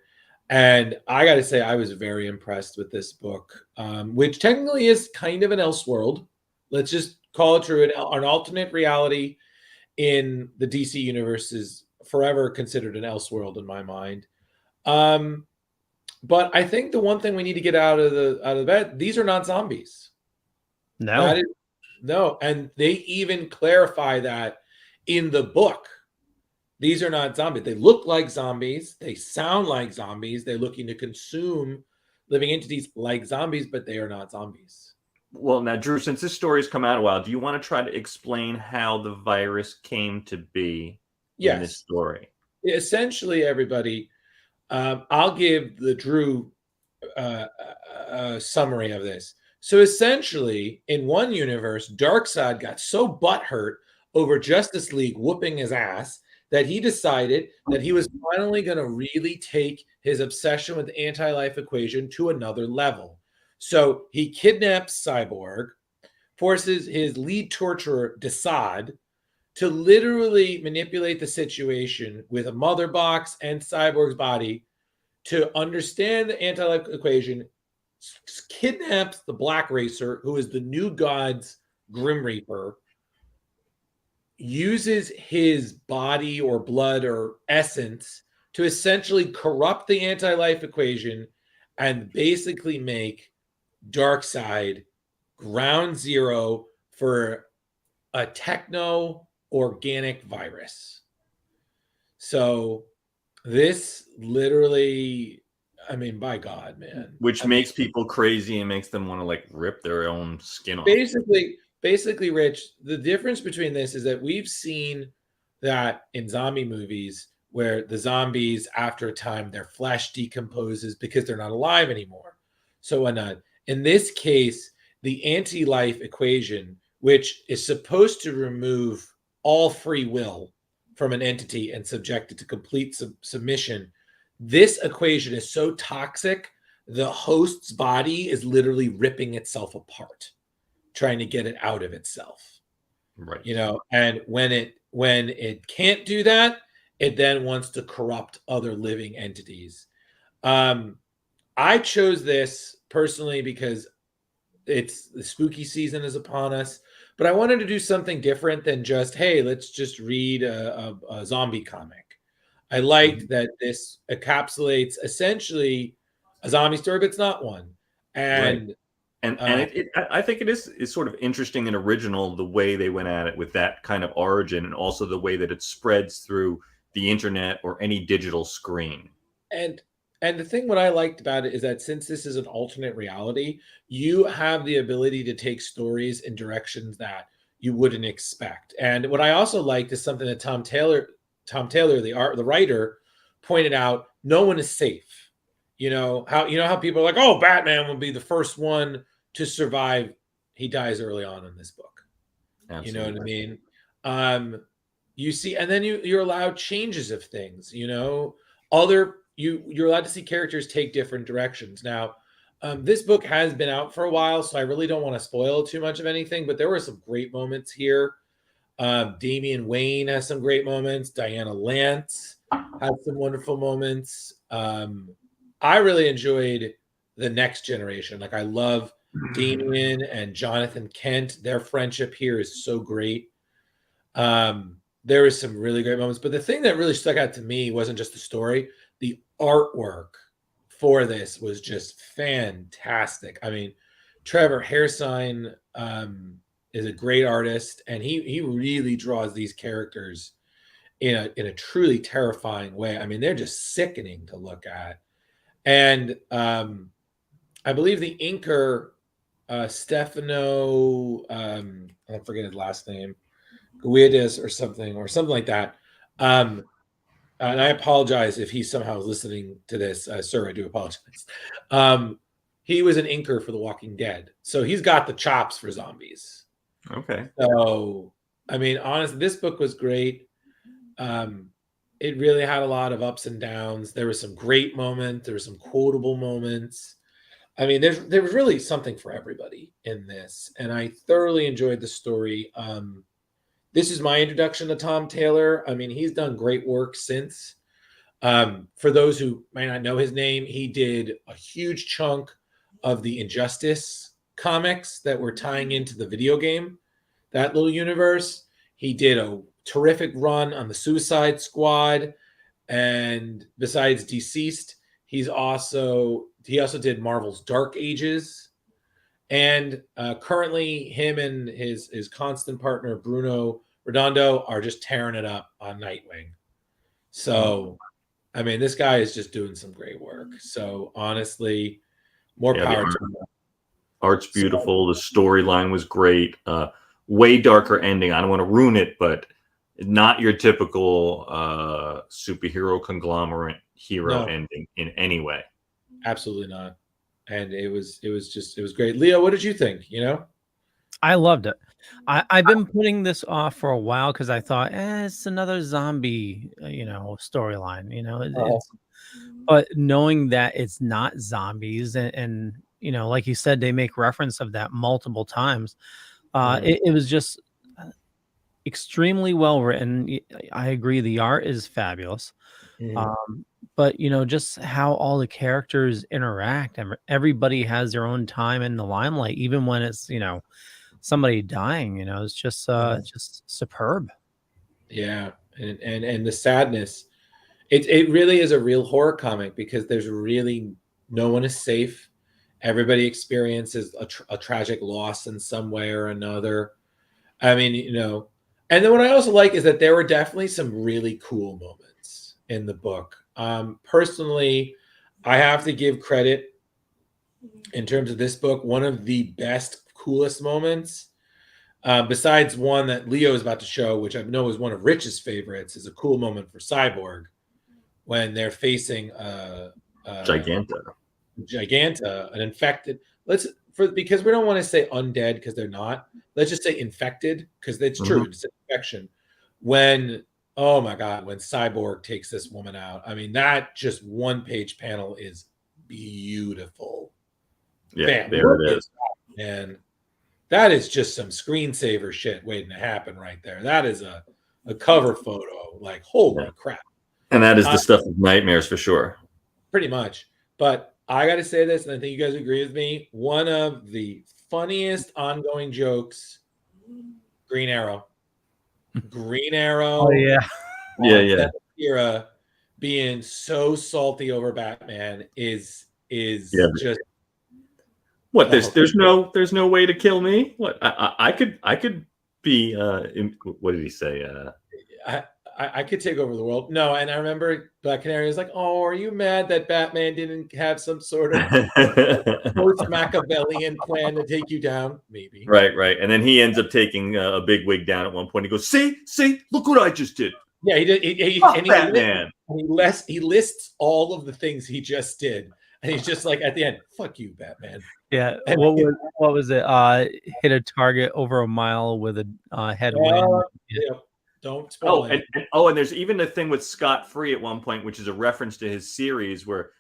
And I got to say, I was very impressed with this book, which technically is kind of an Elseworld. Let's just call it true. An alternate reality in the DC universe is forever considered an Elseworld in my mind. But I think the one thing we need to get out of the bed, these are not zombies. No. No. And they even clarify that in the book. These are not zombies. They look like zombies. They sound like zombies. They're looking to consume living entities like zombies, but they are not zombies. Well, now, Drew, since this story's come out a while, do you want to try to explain how the virus came to be in this story? Essentially, everybody, I'll give the Drew summary of this. So essentially, in one universe, Darkseid got so butthurt over Justice League whooping his ass that he decided that he was finally going to really take his obsession with the anti-life equation to another level. So he kidnaps Cyborg, forces his lead torturer, Decimated, to literally manipulate the situation with a mother box and Cyborg's body to understand the anti-life equation, kidnaps the Black Racer, who is the new god's Grim Reaper, uses his body or blood or essence to essentially corrupt the anti-life equation and basically make Darkseid ground zero for a techno-organic virus. So this literally, I mean, by God, man. Which makes people crazy and makes them want to like rip their own skin off. Basically, Rich, the difference between this is that we've seen that in zombie movies where the zombies, after a time, their flesh decomposes because they're not alive anymore. So in this case, the anti-life equation, which is supposed to remove all free will from an entity and subject it to complete submission, this equation is so toxic, the host's body is literally ripping itself apart, trying to get it out of itself. Right. You know, and when it can't do that, it then wants to corrupt other living entities. I chose this personally because it's the spooky season is upon us, but I wanted to do something different than just, hey, let's just read a zombie comic. I liked that this encapsulates essentially a zombie story, but it's not one. And I think it is sort of interesting and original the way they went at it with that kind of origin, and also the way that it spreads through the internet or any digital screen. And the thing what I liked about it is that since this is an alternate reality, you have the ability to take stories in directions that you wouldn't expect. And what I also liked is something that Tom Taylor, the writer, pointed out: no one is safe. You know how people are like, oh, Batman will be the first one to survive. He dies early on in this book. Absolutely. You know what I mean? You see, and then you're allowed changes of things. You know, you're allowed to see characters take different directions. Now, this book has been out for a while, so I really don't want to spoil too much of anything, but there were some great moments here. Damian Wayne has some great moments. Diana Lance had some wonderful moments. I really enjoyed the Next Generation. Like, I love Damian and Jonathan Kent. Their friendship here is so great. There was some really great moments, but the thing that really stuck out to me wasn't just the story. The artwork for this was just fantastic. I mean, Trevor Hairsine is a great artist, and he really draws these characters in a truly terrifying way. I mean, they're just sickening to look at. And I believe the inker, Stefano, I forget his last name, Guedes or something like that. And I apologize if he's somehow listening to this. Sir, I do apologize. He was an inker for The Walking Dead. So he's got the chops for zombies. Okay. So, I mean, honestly, this book was great. It really had a lot of ups and downs. There were some great moments. There were some quotable moments. I mean, there was really something for everybody in this. And I thoroughly enjoyed the story. This is my introduction to Tom Taylor. I mean, he's done great work since. For those who might not know his name, he did a huge chunk of the Injustice comics that were tying into the video game, that little universe. He did a terrific run on the Suicide Squad. And besides DCeased, he also did Marvel's Dark Ages. And currently, him and his constant partner, Bruno Redondo, are just tearing it up on Nightwing. So, I mean, this guy is just doing some great work. So, honestly, more power to him. Art's beautiful. The storyline was great. Way darker ending. I don't want to ruin it, but not your typical superhero conglomerate hero ending in any way. Absolutely not. and it was great. Leo, what did you think? You know, I loved it. I've been putting this off for a while because I thought, it's another zombie, storyline. It's but knowing that it's not zombies, and like you said, they make reference of that multiple times. It was just extremely well written. I agree, the art is fabulous. But just how all the characters interact, and everybody has their own time in the limelight, even when it's somebody dying. It's just superb. Yeah, and the sadness. It really is a real horror comic because there's really no one is safe. Everybody experiences a tragic loss in some way or another. I mean, and then what I also like is that there were definitely some really cool moments in the book. Personally, I have to give credit in terms of this book. One of the best, coolest moments, besides one that Leo is about to show, which I know is one of Rich's favorites, is a cool moment for Cyborg when they're facing Giganta, an infected. Because we don't want to say undead because they're not. Let's just say infected because it's true. It's an infection. Oh my God, when Cyborg takes this woman out, I mean, that just one-page panel is beautiful. Yeah, there it is. Man, that is just some screensaver shit waiting to happen right there. That is a cover photo. Like, holy crap. And that is the stuff of nightmares for sure. Pretty much. But I got to say this, and I think you guys agree with me. One of the funniest ongoing jokes, Green Arrow. Green Arrow. Oh, yeah. Era being so salty over Batman is just what? There's no way to kill me. What? I could be. What did he say? I could take over the world. No, and I remember Black Canary was like, "Oh, are you mad that Batman didn't have some sort of post-Machiavellian plan to take you down?" Maybe. Right. And then he ends up taking a big wig down at one point. He goes, "See, look what I just did." Yeah, he did. Batman. He lists all of the things he just did, and he's just like at the end, "Fuck you, Batman." Yeah. What was it? Hit a target over a mile with a headwind. Yeah. Don't spoil it. And there's even a thing with Scott Free at one point, which is a reference to his series where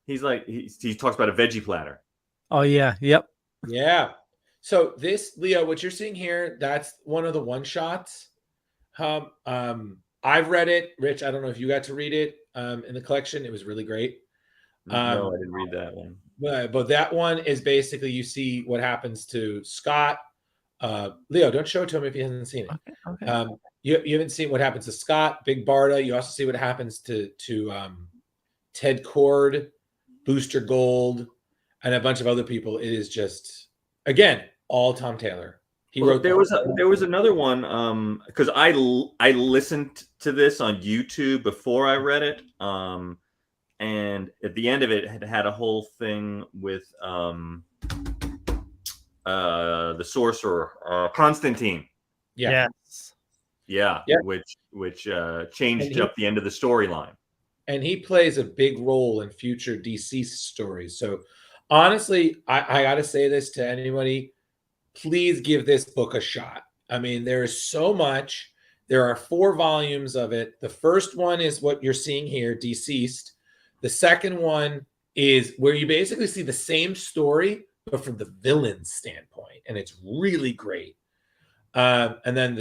he's like he talks about a veggie platter. Oh yeah, yep. Yeah. So this, Leo, what you're seeing here, that's one of the one shots. I've read it. Rich, I don't know if you got to read it in the collection. It was really great. No, I didn't read that one. But that one is basically you see what happens to Scott. Leo, don't show it to him if he hasn't seen it. Okay. You haven't seen what happens to Scott, Big Barda. You also see what happens to Ted Cord, Booster Gold, and a bunch of other people. It is just, again, all Tom Taylor. He wrote. There was another one because I listened to this on YouTube before I read it, and at the end of it had a whole thing with the sorcerer Constantine. Yeah. Yes. Yeah. Which changed up the end of the storyline. And he plays a big role in future DCeased stories. So honestly, I got to say this to anybody. Please give this book a shot. I mean, there is so much. There are 4 volumes of it. The first one is what you're seeing here, DCeased. The second one is where you basically see the same story, but from the villain's standpoint. And it's really great. And then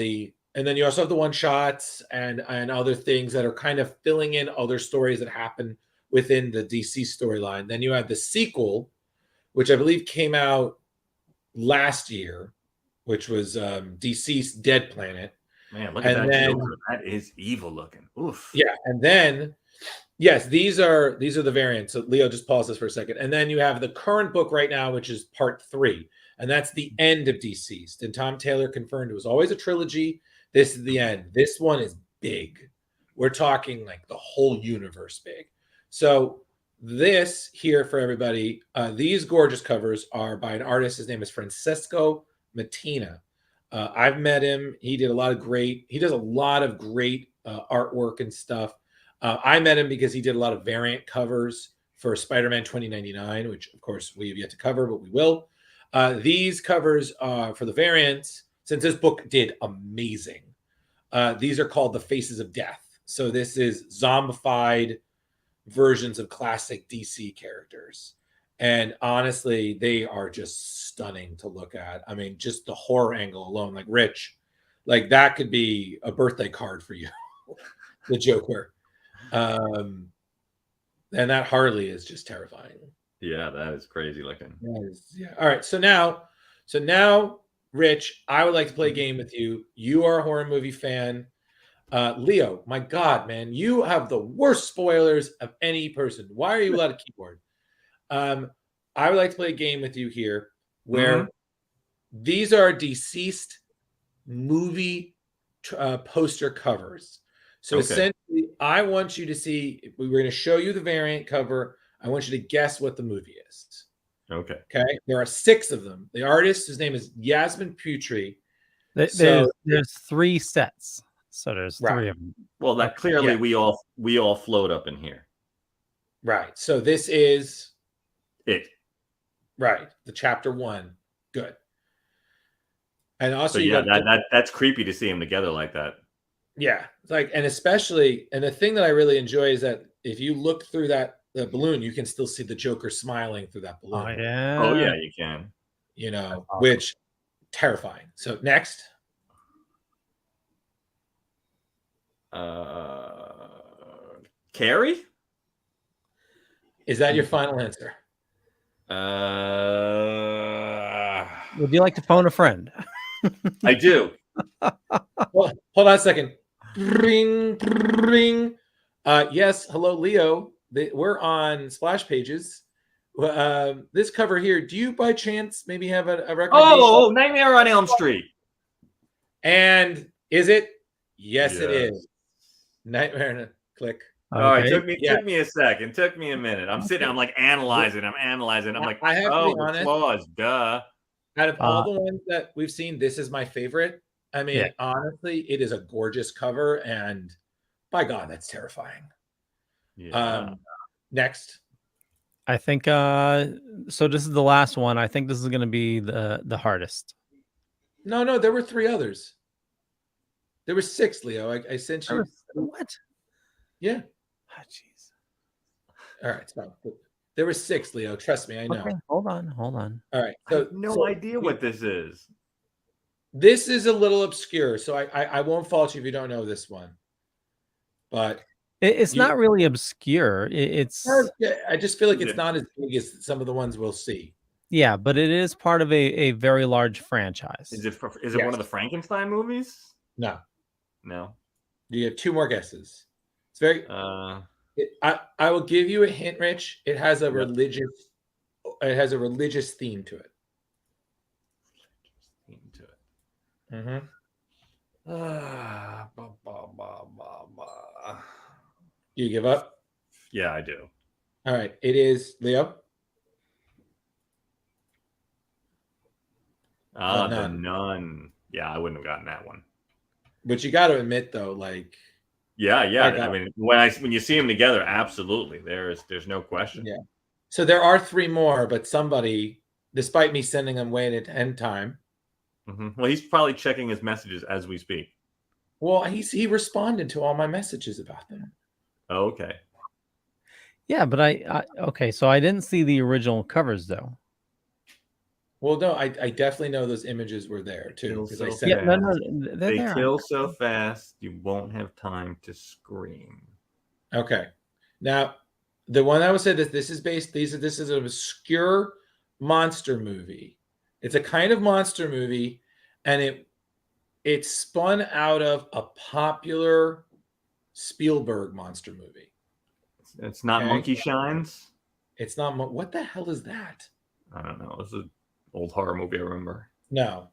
you also have the one shots and other things that are kind of filling in other stories that happen within the DC storyline. Then you have the sequel, which I believe came out last year, which was DCeased Dead Planet. Man, look at that Joker. That is evil looking. Oof. Yeah, and then yes, these are the variants. So Leo, just pause this for a second. And then you have the current book right now, which is part 3, and that's the end of DCeased. And Tom Taylor confirmed it was always a trilogy. This is the end. This one is big. We're talking like the whole universe big. So this here for everybody, these gorgeous covers are by an artist. His name is Francesco Mattina. I've met him. He does a lot of great artwork and stuff. I met him because he did a lot of variant covers for Spider-Man 2099, which of course we have yet to cover, but we will. These covers for the variants, since this book did amazing. These are called the Faces of Death. So this is zombified versions of classic DC characters. And honestly, they are just stunning to look at. I mean, just the horror angle alone, like Rich, like that could be a birthday card for you, the Joker. And that Harley is just terrifying. Yeah, that is crazy looking. Yeah. All right. So now, Rich, I would like to play a game with you. You are a horror movie fan. Leo, my God, man, you have the worst spoilers of any person. Why are you without a keyboard? I would like to play a game with you here where these are DCeased movie poster covers. So essentially, I want you to see, we're going to show you the variant cover. I want you to guess what the movie is. Okay. There are 6 of them. The artist, his name is Yasmin Putri. There's 3 sets. So there's 3 of them. Well, that clearly we all float up in here. Right. So this is it. Right. The chapter 1. Good. And also, that's creepy to see them together like that. Yeah. Like, and especially, and the thing that I really enjoy is that if you look through the balloon, you can still see the Joker smiling through that balloon. Oh yeah, you can. You know, which terrifying. So next. Carrie? Is that your final answer? Would you like to phone a friend? I do. Well, hold on a second. Ring, ring. Yes. Hello, Leo. We're on Splash Pages. This cover here. Do you, by chance, maybe have a recommendation? Oh, Nightmare on Elm Street. And is it? Yes, it is. Nightmare. Click. Okay. All right, took me a second. Took me a minute. I'm sitting. I'm like analyzing. I'm like, I have to be honest. Claws, duh. Out of all the ones that we've seen, this is my favorite. I mean, honestly, it is a gorgeous cover, and by God, that's terrifying. Yeah. Next. I think so this is the last one. I think this is going to be the hardest. No, there were 3 others. There were 6, Leo. I sent you. What? Yeah. Oh, jeez. All right, stop. There were 6, Leo. Trust me, I know. Okay, hold on. All right. So, I have no idea what this is. This is a little obscure, so I won't fault you if you don't know this one. But it's not really obscure. It's I just feel like it's not as big as some of the ones we'll see. Yeah, but it is part of a very large franchise. Is it one of the Frankenstein movies? No. You have 2 more guesses. It's very. I will give you a hint, Rich. It has a religious. It has a religious theme to it. Mm-hmm. You give up? Yeah, I do. All right. It is Leo. The Nun. Yeah, I wouldn't have gotten that one. But you got to admit, though, like. Yeah. I mean, when you see them together, absolutely, there's no question. Yeah. So there are 3 more, but somebody, despite me sending them way at end time. Mm-hmm. Well, he's probably checking his messages as we speak. Well, he responded to all my messages about them. Oh, okay. Yeah, but okay, so I didn't see the original covers though. Well, no, I definitely know those images were there too. So they kill so fast you won't have time to scream. Okay, now the one I would say that this is based. This is an obscure monster movie. It's a kind of monster movie, and it spun out of a popular Spielberg monster movie. It's not Monkey Shines. It's not. What the hell is that? I don't know. It's an old horror movie I remember. No,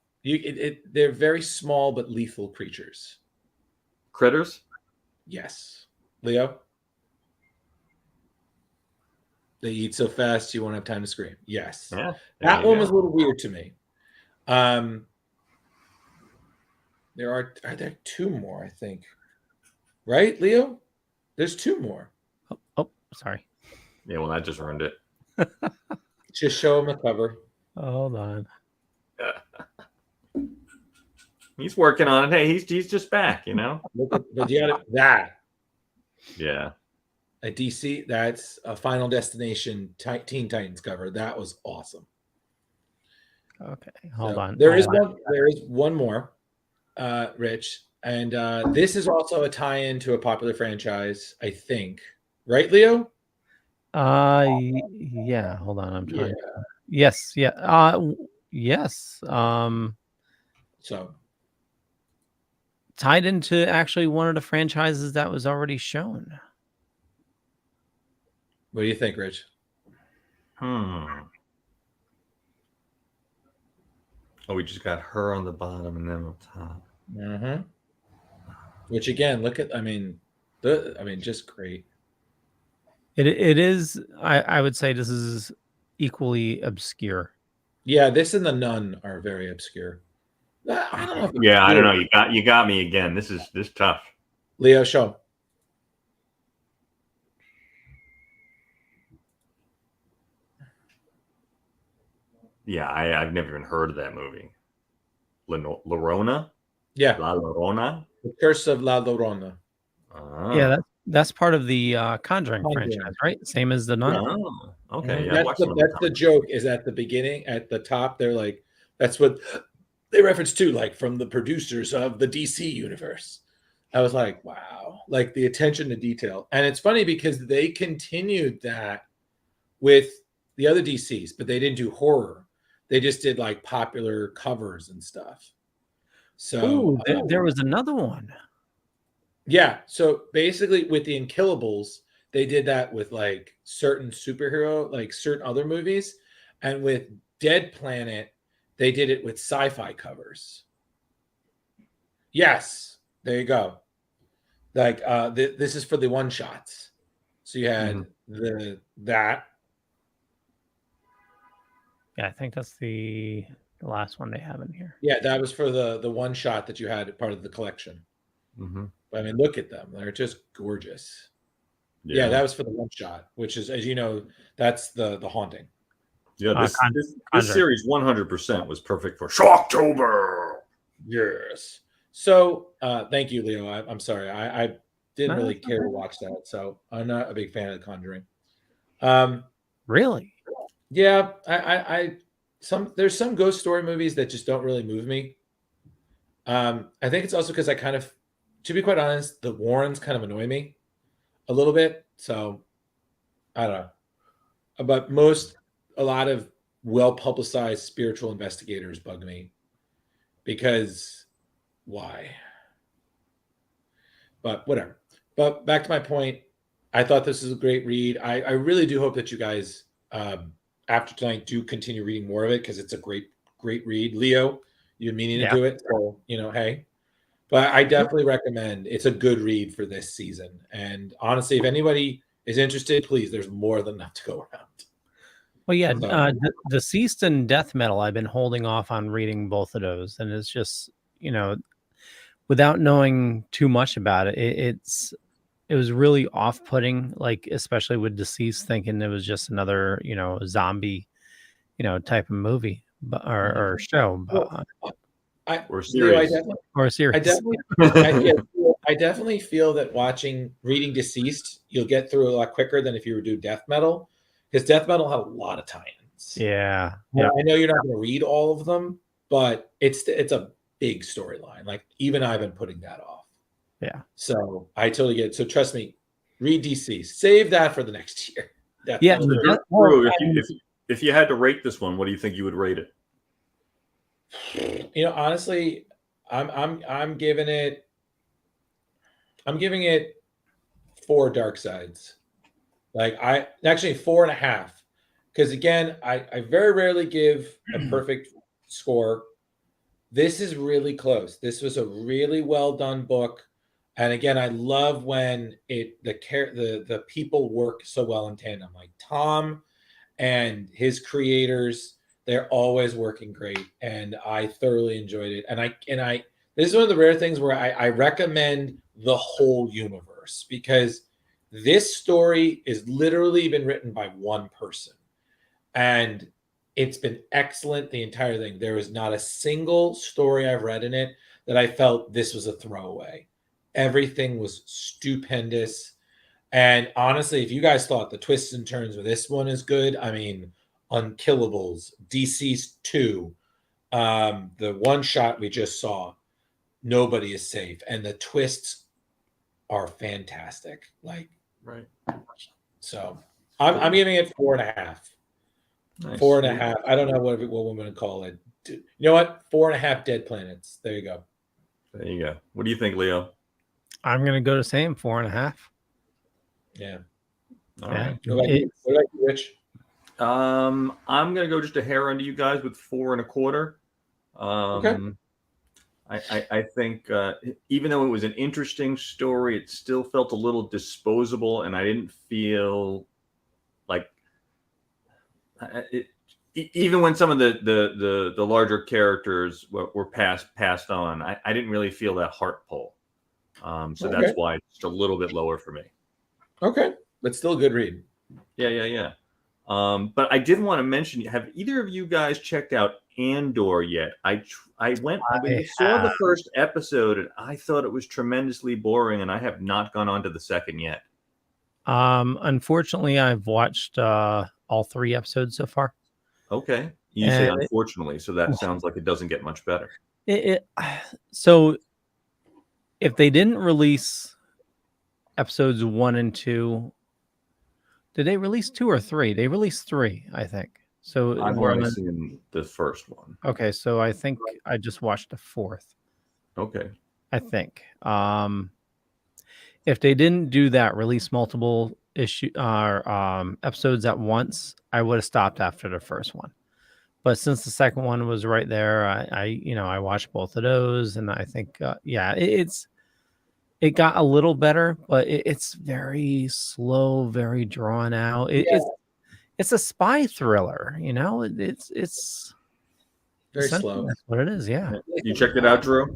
they're very small but lethal creatures. Critters? Yes. Leo? They eat so fast you won't have time to scream. Yes. Yeah, that one was a little weird to me. There are there 2 more, I think. Right, Leo? There's 2 more. Oh, sorry. Yeah, well, that just ruined it. Just show him the cover. Hold on. He's working on it. Hey, he's just back, you know? Look at, but you got that. Yeah. A DC, that's a Final Destination Teen Titans cover. That was awesome. Okay, hold on. There is one more, Rich, and this is also a tie-in to a popular franchise, I think. Right, Leo? Yeah. Hold on. I'm trying. Yes. Yeah. Yes. So tied into actually one of the franchises that was already shown. What do you think, Rich? Oh, we just got her on the bottom and then on top. Mm-hmm. Which again, look at, I mean, just great. It is. I would say this is equally obscure. Yeah, this and the Nun are very obscure. I don't know. Yeah, I don't know. You got me again. This is tough. Leo, show. Yeah, I've never even heard of that movie. Llorona? Yeah. La Llorona? The Curse of La Llorona. Yeah, that's part of the Conjuring franchise, right? Same as the Nun. Oh, okay. Mm-hmm. Yeah, that's the joke. Is at the beginning, at the top, they're like, that's what they reference to, like from the producers of the DC universe. I was like, wow, like the attention to detail. And it's funny because they continued that with the other DCs, but they didn't do horror. They just did like popular covers and stuff. So there was another one. Yeah. So basically with the Unkillables, they did that with like certain superhero, like certain other movies. And with Dead Planet, they did it with sci-fi covers. Yes. There you go. Like this is for the one shots. So you had that. Yeah, I think that's the last one they have in here. Yeah, that was for the one shot that you had part of the collection. Mm-hmm. I mean, look at them. They're just gorgeous. Yeah, that was for the one shot, which is, as you know, that's the haunting. Yeah, this series 100% was perfect for Shocktober. Yes. So thank you, Leo. I'm sorry. I didn't really care to watch that, so I'm not a big fan of The Conjuring. Really? Yeah, there's some ghost story movies that just don't really move me. I think it's also because I kind of, to be quite honest, the Warrens kind of annoy me a little bit. So I don't know. But a lot of well-publicized spiritual investigators bug me because why? But whatever. But back to my point, I thought this was a great read. I really do hope that you guys, after tonight, do continue reading more of it because it's a great read. Leo, you've been meaning to do it. So, hey. But I definitely recommend, it's a good read for this season. And honestly, if anybody is interested, please, there's more than enough to go around. Well, yeah, DCeased and Death Metal, I've been holding off on reading both of those. And it's just, without knowing too much about it, it was really off-putting, like especially with DCeased, thinking it was just another, zombie, type of movie or show. But, or series. Or a series. I definitely feel that reading DCeased, you'll get through a lot quicker than if you were to do Death Metal, because Death Metal had a lot of tie-ins. Yeah. I know you're not going to read all of them, but it's a big storyline. Like even I've been putting that off. Yeah. So I totally get it. So trust me, read DCeased. Save that for the next year. Yeah. If you had to rate this one, what do you think you would rate it? Honestly, I'm giving it 4 dark sides. Like 4.5. Because again, I very rarely give a perfect score. This is really close. This was a really well done book. And again, I love when the people work so well in tandem. Like Tom and his creators, they're always working great, and I thoroughly enjoyed it. And I this is one of the rare things where I recommend the whole universe, because this story is literally been written by one person, and it's been excellent, the entire thing. There is not a single story I've read in it that I felt this was a throwaway. Everything was stupendous. And honestly, if you guys thought the twists and turns of this one is good, I mean, Unkillables, DCeased 2, the one shot we just saw, nobody is safe. And the twists are fantastic. Like, Right. So I'm giving it 4.5. Nice. 4.5. I don't know what we're going to call it. You know what? 4.5 dead planets. There you go. There you go. What do you think, Leo? I'm gonna go to same 4.5. Yeah. All right. What about you, Rich? I'm gonna go just a hair under you guys with 4.25. Okay. I think even though it was an interesting story, it still felt a little disposable, and I didn't feel like even when some of the larger characters were passed on, I didn't really feel that heart pull. So Okay. that's why it's just a little bit lower for me. Okay, but still a good read. Yeah. But I did want to mention, have either of you guys checked out Andor yet? I saw the first episode and I thought it was tremendously boring, and I have not gone on to the second yet. Unfortunately, I've watched all 3 episodes so far. Okay. You say unfortunately, so that sounds like it doesn't get much better. So if they didn't release episodes 1 and 2, did they release 2 or 3? They released 3, I think. So I've only seen the first one. Okay, so I think I just watched the 4th. Okay. I think. If they didn't do that, release multiple episodes at once, I would have stopped after the first one. But since the second one was right there, I watched both of those, and I think it got a little better, but it's very slow, very drawn out. It's a spy thriller, it's very slow. That's what it is. Yeah. You checked it out, Drew?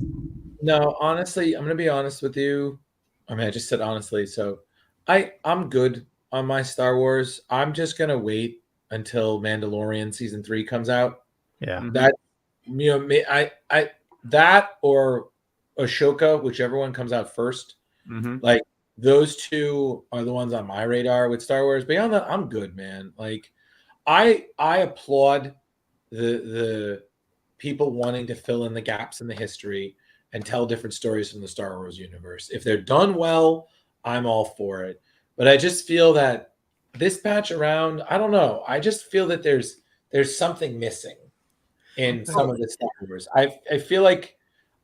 No, honestly, I'm going to be honest with you. I mean, I just said honestly. So I'm good on my Star Wars. I'm just going to wait until Mandalorian season 3 comes out. Yeah. That, that or Ashoka, whichever one comes out first. Mm-hmm. Like, those two are the ones on my radar with Star Wars. Beyond that, I'm good, man. Like, I applaud the people wanting to fill in the gaps in the history and tell different stories from the Star Wars universe. If they're done well, I'm all for it. But I just feel that this batch around, I don't know. I just feel that there's something missing in some of the Star Wars. I feel like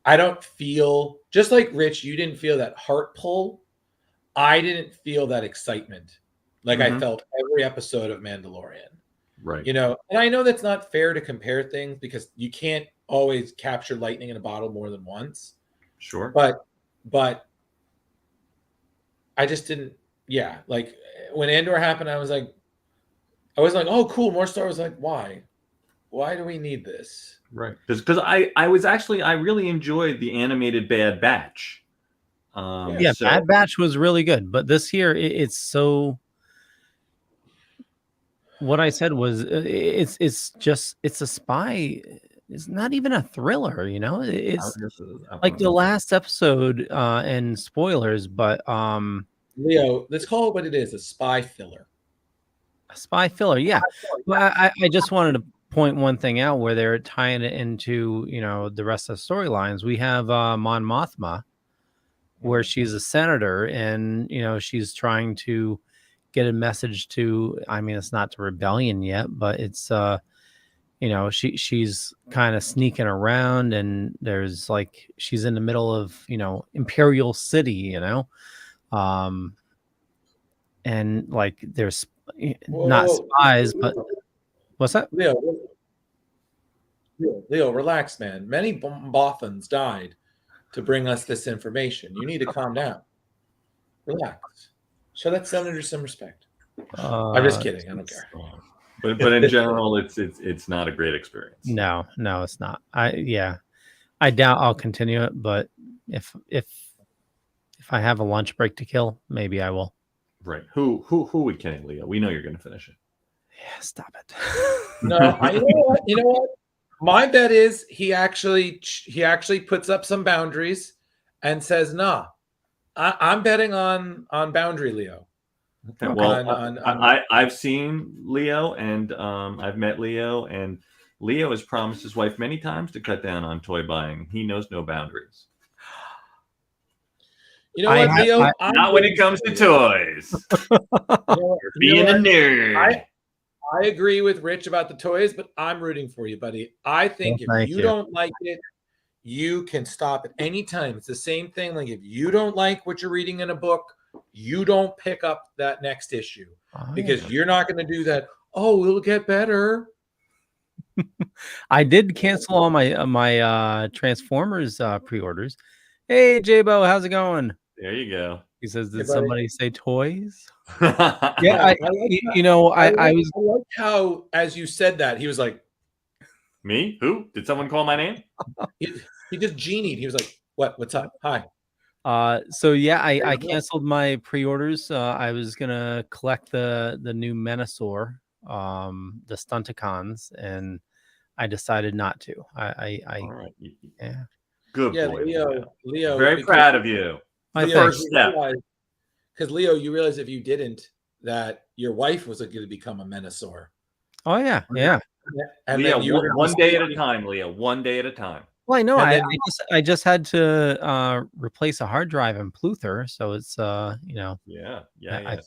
I don't feel, just like Rich, you didn't feel that heart pull. I didn't feel that excitement like I felt every episode of Mandalorian. Right. And I know that's not fair to compare things because you can't always capture lightning in a bottle more than once. Sure. But I just didn't, like when Andor happened, I was like, oh, cool, more Star Wars. Like, why? Why do we need this? Right. Because I really enjoyed the animated Bad Batch. Bad Batch was really good, but this year it's so. What I said was it's a spy. It's not even a thriller, It's like the last episode, and spoilers, but Leo, let's call it what it is: a spy filler. A spy filler, yeah. Well, I just wanted to point one thing out where they're tying it into the rest of the storylines. We have Mon Mothma, where she's a senator, and she's trying to get a message to, I mean, it's not to rebellion yet, but it's she's kind of sneaking around, and there's like she's in the middle of Imperial City, and like there's not spies, but what's that? Leo, relax, man. Many Bothans died to bring us this information. You need to calm down. Relax. Show that senator some respect. I'm just kidding. I don't care. But in general, it's not a great experience. No, it's not. I doubt I'll continue it, but if I have a lunch break to kill, maybe I will. Right. Who are we kidding, Leo? We know you're going to finish it. Yeah, stop it. No, you know what? My bet is he actually puts up some boundaries and says, "Nah, I'm betting on boundary Leo." Okay. Well, I've seen Leo, and I've met Leo, and Leo has promised his wife many times to cut down on toy buying. He knows no boundaries. You know what, Leo? Not when it comes to toys. You're being a nerd. I agree with Rich about the toys, but I'm rooting for you, buddy. I think if you don't like it, you can stop at any time. It's the same thing. Like if you don't like what you're reading in a book, you don't pick up that next issue because you're not going to do that. Oh, it'll get better. I did cancel all my Transformers pre-orders. Hey, J-Bo, how's it going? There you go. He says, did somebody say toys? Yeah, I was. I like how, as you said that, he was like, "Me? Who? Did someone call my name?" He just genied. He was like, "What? What's up? Hi." So yeah, I canceled my pre-orders. I was gonna collect the new Menasor, the Stunticons, and I decided not to. All right. Yeah. Good boy. Leo. Very proud of you. My first step. Because Leo, you realize if you didn't, that your wife was going to become a Menasor. Oh yeah, yeah. And Leo, then one day at a time, Leo. One day at a time. Well, I know. I just had to replace a hard drive in Pluther, so it's I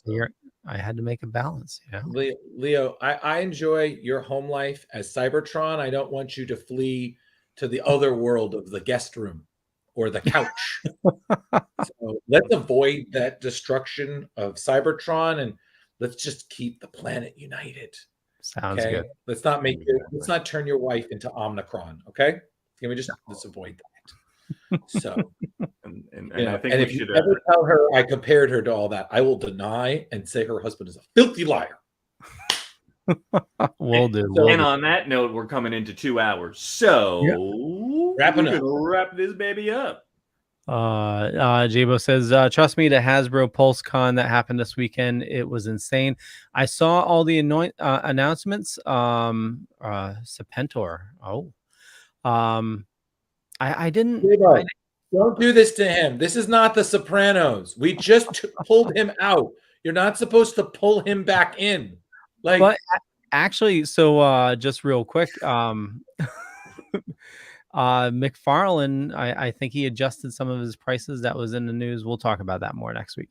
figured I had to make a balance. Leo, I enjoy your home life as Cybertron. I don't want you to flee to the other world of the guest room or the couch. So let's avoid that destruction of Cybertron and let's just keep the planet united. Sounds good. Let's not turn your wife into Omnicron. Okay. Can we let's avoid that? So, and I think if you ever tell her I compared her to all that, I will deny and say her husband is a filthy liar. Will do. And on that note, we're coming into 2 hours. So wrap this baby up. Jabo says, trust me, the Hasbro Pulse Con that happened this weekend, it was insane. I saw all the announcements. Serpentor. I didn't. Don't do this to him. This is not The Sopranos. We just pulled him out. You're not supposed to pull him back in. But actually, so just real quick, McFarlane, I think he adjusted some of his prices. That was in the news. We'll talk about that more next week.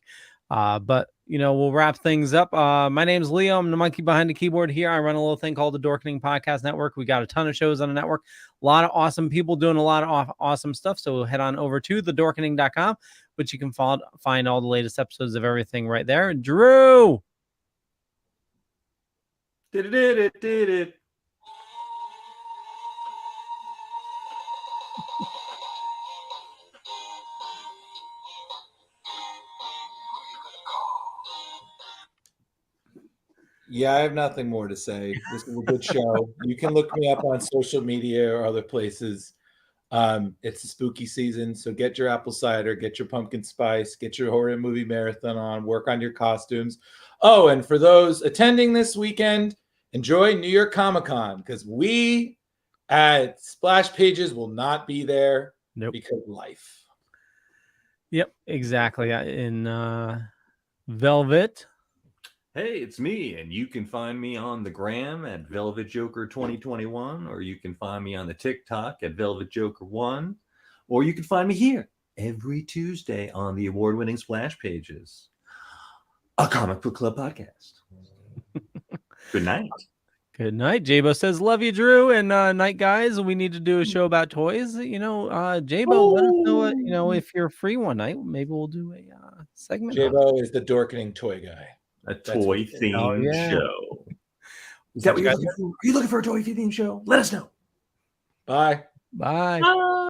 But we'll wrap things up. My name's Leo. I'm the monkey behind the keyboard here. I run a little thing called the Dorkening Podcast Network. We got a ton of shows on the network. A lot of awesome people doing a lot of awesome stuff. So head on over to thedorkening.com, which you can find all the latest episodes of everything right there. Drew. Did it. Yeah, I have nothing more to say. This is a good show. You can look me up on social media or other places. It's a spooky season, so get your apple cider, get your pumpkin spice, get your horror movie marathon on, work on your costumes. Oh, and for those attending this weekend, enjoy New York Comic Con because we at Splash Pages will not be there because of life. Yep, exactly. In Velvet. Hey, it's me, and you can find me on the gram at Velvet Joker 2021, or you can find me on the TikTok at Velvet Joker 1, or you can find me here every Tuesday on the award-winning Splash Pages, a comic book club podcast. Good night. Good night. Jabo says, "Love you, Drew." And night, guys. We need to do a show about toys. Jabo, let us know. If you're free one night, maybe we'll do a segment. Jabo is the Dorkening toy guy. A toy-themed show. Is that what you're looking for? Are you looking for a toy-themed show? Let us know. Bye. Bye.